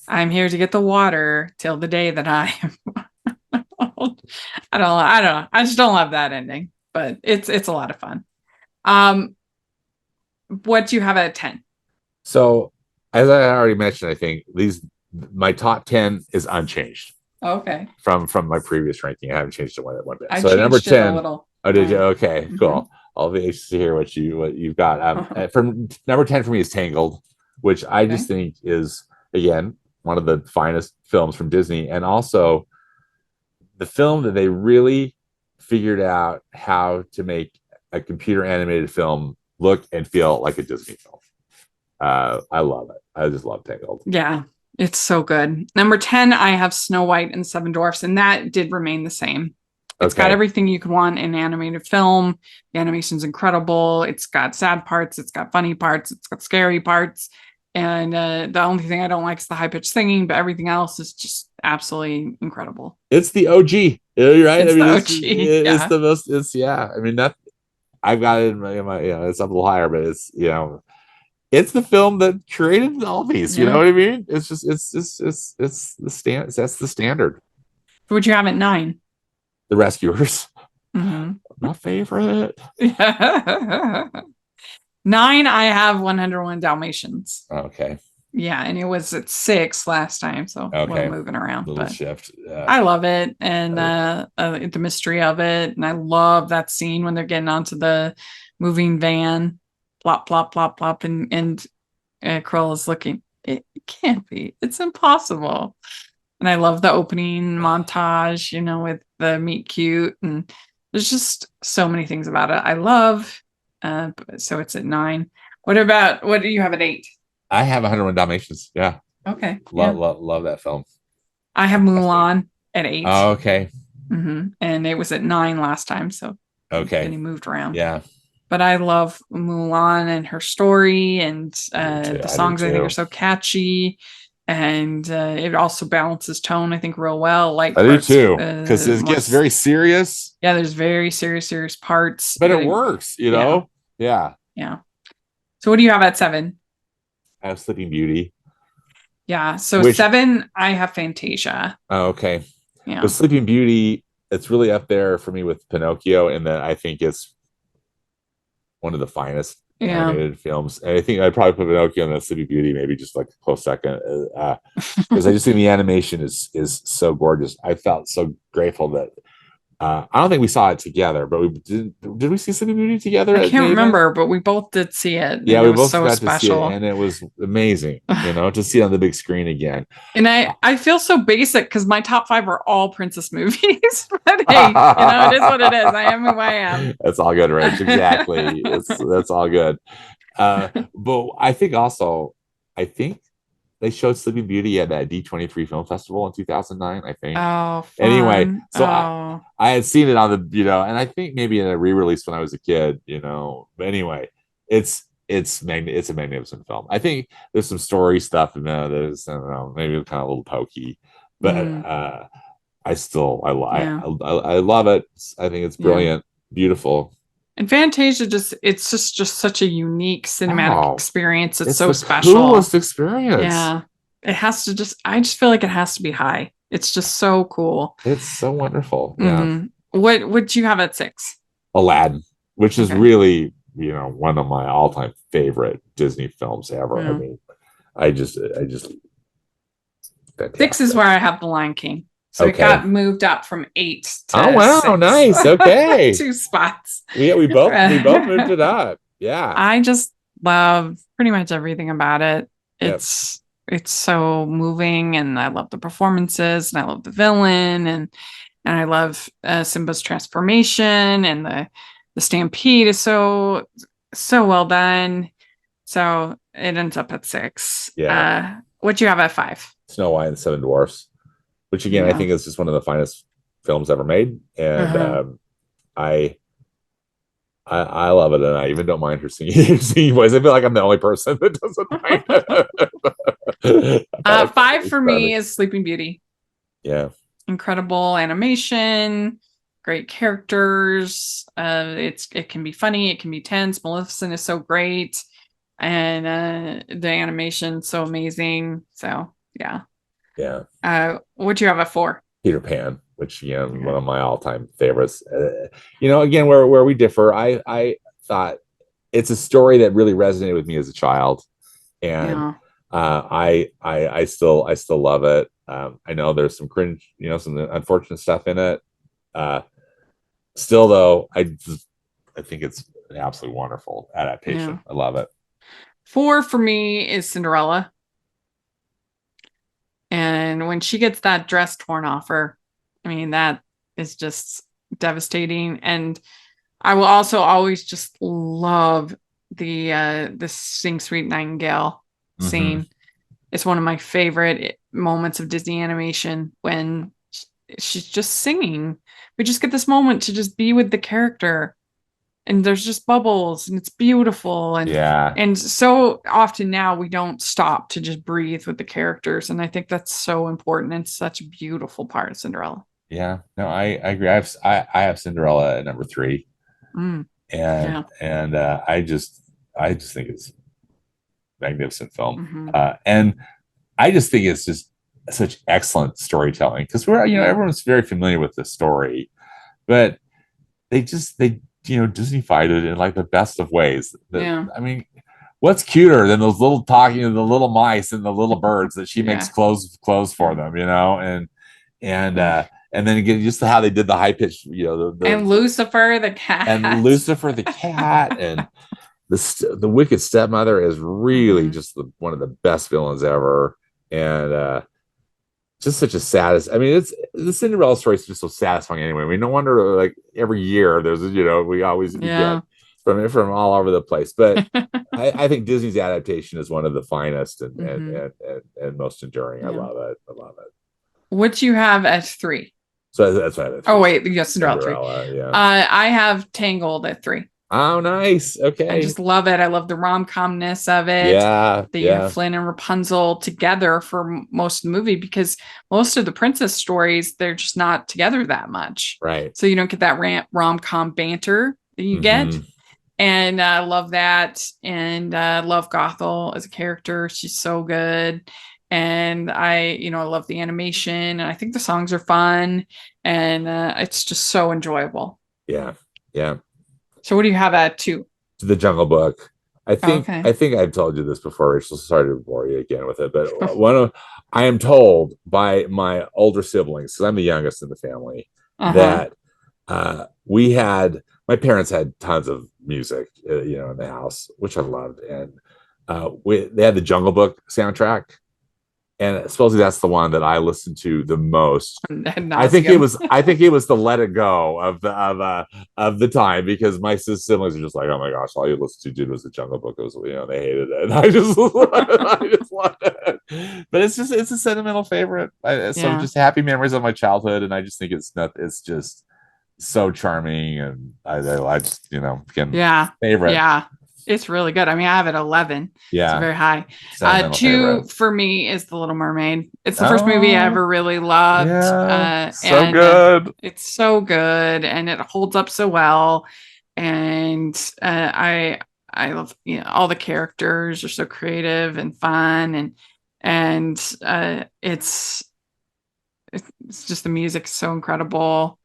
Speaker 1: I'm here to get the water till the day that I am. I don't know. I just don't love that ending, but it's a lot of fun. What do you have at 10?
Speaker 2: So, as I already mentioned, I think my top 10 is unchanged.
Speaker 1: Okay.
Speaker 2: From my previous ranking, I haven't changed it one bit.
Speaker 1: I
Speaker 2: so number 10.
Speaker 1: Oh,
Speaker 2: did you? Okay, cool. I'll be anxious to hear what you've got. From number 10 for me is Tangled, which I just think is, again, one of the finest films from Disney, and also the film that they really figured out how to make a computer animated film look and feel like a Disney film. I love it. I just love Tangled.
Speaker 1: Yeah, it's so good. Number 10, I have Snow White and Seven Dwarfs, and that did remain the same. It's got everything you could want in an animated film. The animation's incredible. It's got sad parts. It's got funny parts. It's got scary parts. And the only thing I don't like is the high-pitched singing, but everything else is just absolutely incredible.
Speaker 2: It's the OG, right?
Speaker 1: It's the OG.
Speaker 2: It's the most. I mean, that I've got it in my it's up a little higher, but it's it's the film that created all these. You know what I mean? It's the stand. That's the standard.
Speaker 1: What you have at 9?
Speaker 2: The Rescuers.
Speaker 1: Mm-hmm.
Speaker 2: My favorite.
Speaker 1: 9, I have 101 Dalmatians.
Speaker 2: Okay.
Speaker 1: Yeah, and it was at 6 last time, so we're moving around.
Speaker 2: Little shift.
Speaker 1: I love it, and the mystery of it, and I love that scene when they're getting onto the moving van, plop, plop, plop, plop, and Krill is looking. It can't be. It's impossible. And I love the opening montage, with the meet cute, and there's just so many things about it I love. So it's at 9. What do you have at 8?
Speaker 2: I have 101 Dalmatians. Yeah.
Speaker 1: Okay.
Speaker 2: Love that film.
Speaker 1: I have Mulan at 8.
Speaker 2: Oh, okay.
Speaker 1: Mm-hmm. And it was at 9 last time, so
Speaker 2: okay.
Speaker 1: And he moved around.
Speaker 2: Yeah.
Speaker 1: But I love Mulan and her story, and the songs I think are so catchy. And it also balances tone, I think, real well. Like
Speaker 2: I do too, because it gets very serious.
Speaker 1: Yeah, there's very serious parts,
Speaker 2: but it works, Yeah.
Speaker 1: So what do you have at 7?
Speaker 2: I have Sleeping Beauty.
Speaker 1: Yeah. So 7, I have Fantasia.
Speaker 2: Oh, okay.
Speaker 1: Yeah.
Speaker 2: But Sleeping Beauty, it's really up there for me with Pinocchio, and that I think it's one of the finest animated films. And I think I'd probably put Pinocchio and Sleeping Beauty maybe just like a close second, because I just think the animation is so gorgeous. I felt so grateful that I don't think we saw it together, but did we see Sleeping Beauty together?
Speaker 1: I can't remember, but we both did see it.
Speaker 2: Yeah, we both got to see it, and it was amazing, to see it on the big screen again.
Speaker 1: And I feel so basic because my top 5 are all princess movies. But hey, it is what it is. I am who I am.
Speaker 2: That's all good, Rich. Exactly. That's all good. But I think they showed Sleeping Beauty at that D23 Film Festival in 2009, I think.
Speaker 1: Oh, fun.
Speaker 2: Anyway, so I had seen it on the, and I think maybe in a re-release when I was a kid, But anyway, it's a magnificent film. I think there's some story stuff in there that is, I don't know, maybe kind of a little pokey, but I love it. I think it's brilliant, beautiful.
Speaker 1: And Fantasia it's just such a unique cinematic experience. It's so
Speaker 2: the
Speaker 1: special.
Speaker 2: Coolest experience.
Speaker 1: Yeah. It has to I just feel like it has to be high. It's just so cool.
Speaker 2: It's so wonderful. Yeah.
Speaker 1: Mm-hmm. What do you have at 6?
Speaker 2: Aladdin, which is really, one of my all-time favorite Disney films ever. I mean, I just fantastic.
Speaker 1: 6 is where I have The Lion King. So it got moved up from 8 to
Speaker 2: Oh wow,
Speaker 1: 6.
Speaker 2: Nice. Okay.
Speaker 1: 2 spots.
Speaker 2: Yeah, we both moved it up. Yeah.
Speaker 1: I just love pretty much everything about it. It's so moving, and I love the performances, and I love the villain, and I love Simba's transformation, and the stampede is so well done. So it ends up at 6.
Speaker 2: Yeah.
Speaker 1: What do you have at 5?
Speaker 2: Snow White and the Seven Dwarfs, which again I think is just one of the finest films ever made, and I love it, and I even don't mind her singing voice. I feel like I'm the only person that doesn't mind.
Speaker 1: 5 for me is Sleeping Beauty.
Speaker 2: Yeah,
Speaker 1: incredible animation, great characters. It can be funny, it can be tense. Maleficent is so great, and the animation so amazing. So yeah. What do you have at 4?
Speaker 2: Peter Pan, which one of my all-time favorites. Again, where we differ, I thought it's a story that really resonated with me as a child, and I still love it. I know there's some cringe, some unfortunate stuff in it. Still though, I think it's an absolutely wonderful adaptation. I love it.
Speaker 1: 4 for me is Cinderella. And when she gets that dress torn off her, I mean, that is just devastating. And I will also always just love the Sing Sweet Nightingale scene. It's one of my favorite moments of Disney animation when she's just singing. We just get this moment to just be with the character, and there's just bubbles, and it's beautiful. And so often now we don't stop to just breathe with the characters, and I think that's so important and such a beautiful part of Cinderella.
Speaker 2: Yeah, no, I agree. I have Cinderella at number 3, and I just think it's a magnificent film, and I just think it's just such excellent storytelling, because everyone's very familiar with the story, but they Disney-fied it in like the best of ways. I mean, what's cuter than those little the little mice and the little birds that she makes clothes for them, and then again, just how they did the high pitch,
Speaker 1: and Lucifer the cat,
Speaker 2: and the wicked stepmother is really just one of the best villains ever, and just such a it's the Cinderella story is just so satisfying anyway. I mean, no wonder like every year there's we always get from all over the place, but I think Disney's adaptation is one of the finest and most enduring. I love it.
Speaker 1: What do you have at 3?
Speaker 2: So that's right.
Speaker 1: Oh wait, yes, Cinderella 3. I have Tangled at 3.
Speaker 2: Oh, nice. Okay.
Speaker 1: I just love it. I love the rom-comness of it. You have Flynn and Rapunzel together for most of the movie, because most of the princess stories, they're just not together that much.
Speaker 2: Right.
Speaker 1: So you don't get that rom-com banter that you get. And I love that. And I love Gothel as a character. She's so good. And I love the animation, and I think the songs are fun, and it's just so enjoyable.
Speaker 2: Yeah.
Speaker 1: So what do you have at 2?
Speaker 2: The Jungle Book. I think I've told you this before, Rachel. Sorry to bore you again with it, but I am told by my older siblings, because I'm the youngest in the family, that my parents had tons of music, in the house, which I loved, and they had the Jungle Book soundtrack. And supposedly that's the one that I listened to the most. I think it was the Let It Go of the time, because my siblings are just like, oh my gosh, all you listened to was the Jungle Book. It was, they hated it. And I just loved it. But it's a sentimental favorite. So just happy memories of my childhood, and I just think it's just so charming, and I just favorite.
Speaker 1: Yeah. It's really good. I mean, I have it 11.
Speaker 2: Yeah.
Speaker 1: It's very high. 2 for me is The Little Mermaid. It's the first movie I ever really loved.
Speaker 2: Yeah. So good.
Speaker 1: It's so good, and it holds up so well. And I love, all the characters are so creative and fun, and it's just, the music is so incredible.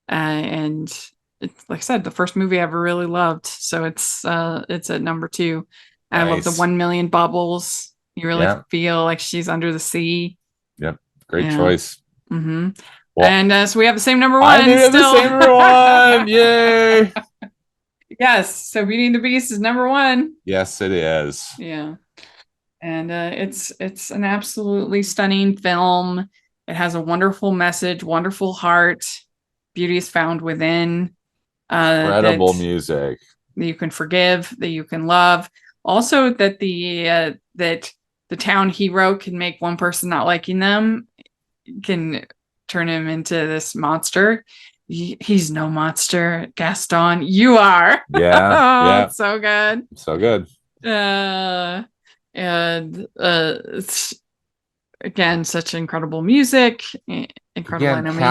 Speaker 1: And it's, like I said, the first movie I ever really loved. So it's at number 2. Nice. I love the 1 million bubbles. You really feel like she's under the sea.
Speaker 2: Yep. Great choice.
Speaker 1: Well, and so we have the same number 1.
Speaker 2: I do have the same number 1. Yay.
Speaker 1: Yes. So Beauty and the Beast is number 1.
Speaker 2: Yes, it is.
Speaker 1: Yeah. And it's an absolutely stunning film. It has a wonderful message, wonderful heart. Beauty is found within.
Speaker 2: Incredible music
Speaker 1: that you can forgive, that you can love. Also, that the town hero can make one person not liking them, can turn him into this monster. He's no monster, Gaston. You are.
Speaker 2: Yeah.
Speaker 1: It's so good.
Speaker 2: So good.
Speaker 1: And it's again such incredible music, incredible animation.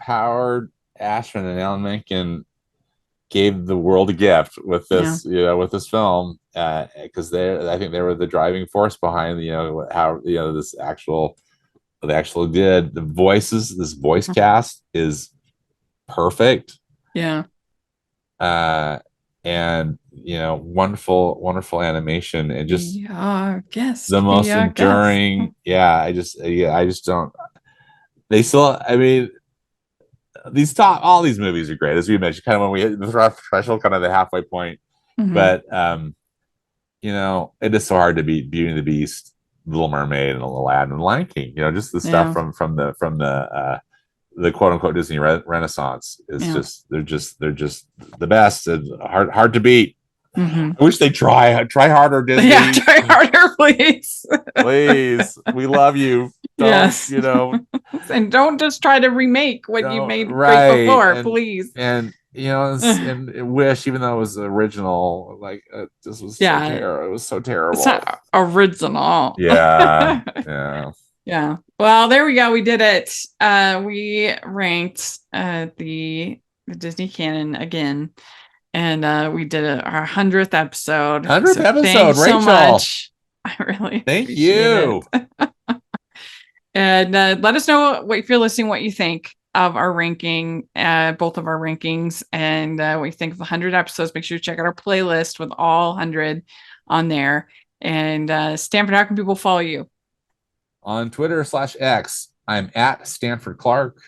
Speaker 2: Howard Ashman and Alan Menken gave the world a gift with this, with this film, because I think they were the driving force behind, how they actually did the voices. This voice cast is perfect.
Speaker 1: Yeah.
Speaker 2: And wonderful animation, and just
Speaker 1: the
Speaker 2: most enduring. I just don't. They still. I mean, all these movies are great, as we mentioned. Kind of when we hit the threshold, kind of the halfway point. Mm-hmm. But it is so hard to beat Beauty and the Beast, Little Mermaid, and Aladdin, and Lion King. Just the stuff from the quote unquote Disney Renaissance is just they're just the best and hard to beat. Mm-hmm. I wish they try harder, Disney.
Speaker 1: Yeah, try harder, please.
Speaker 2: Please, we love you. Don't,
Speaker 1: and don't just try to remake what you made great before, please.
Speaker 2: And and Wish, even though it was original, like this was it was so terrible.
Speaker 1: It's not original.
Speaker 2: Yeah.
Speaker 1: Yeah. Well, there we go. We did it. We ranked the Disney canon again, and we did our 100th episode.
Speaker 2: 100th episode,
Speaker 1: thanks
Speaker 2: Rachel.
Speaker 1: So much. I really
Speaker 2: thank you.
Speaker 1: And let us know if you're listening, what you think of our ranking, both of our rankings, and what you think of the 100 episodes. Make sure to check out our playlist with all 100 on there. And Stanford, how can people follow you?
Speaker 2: On Twitter /X, I'm at Stanford Clark,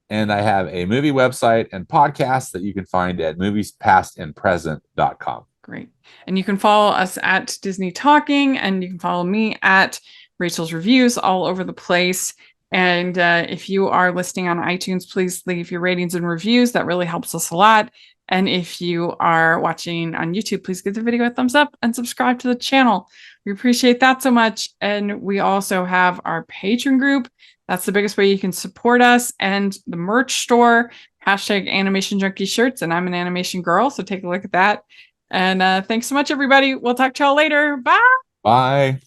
Speaker 2: and I have a movie website and podcast that you can find at moviespastandpresent.com.
Speaker 1: Great. And you can follow us at Disney Talking, and you can follow me at Rachel's Reviews all over the place. And if you are listening on iTunes, please leave your ratings and reviews. That really helps us a lot. And if you are watching on YouTube, please give the video a thumbs up and subscribe to the channel. We appreciate that so much. And we also have our Patreon group. That's the biggest way you can support us, and the merch store, #Animation Junkie shirts. And I'm an animation girl, so take a look at that. And thanks so much, everybody. We'll talk to y'all later. Bye.
Speaker 2: Bye.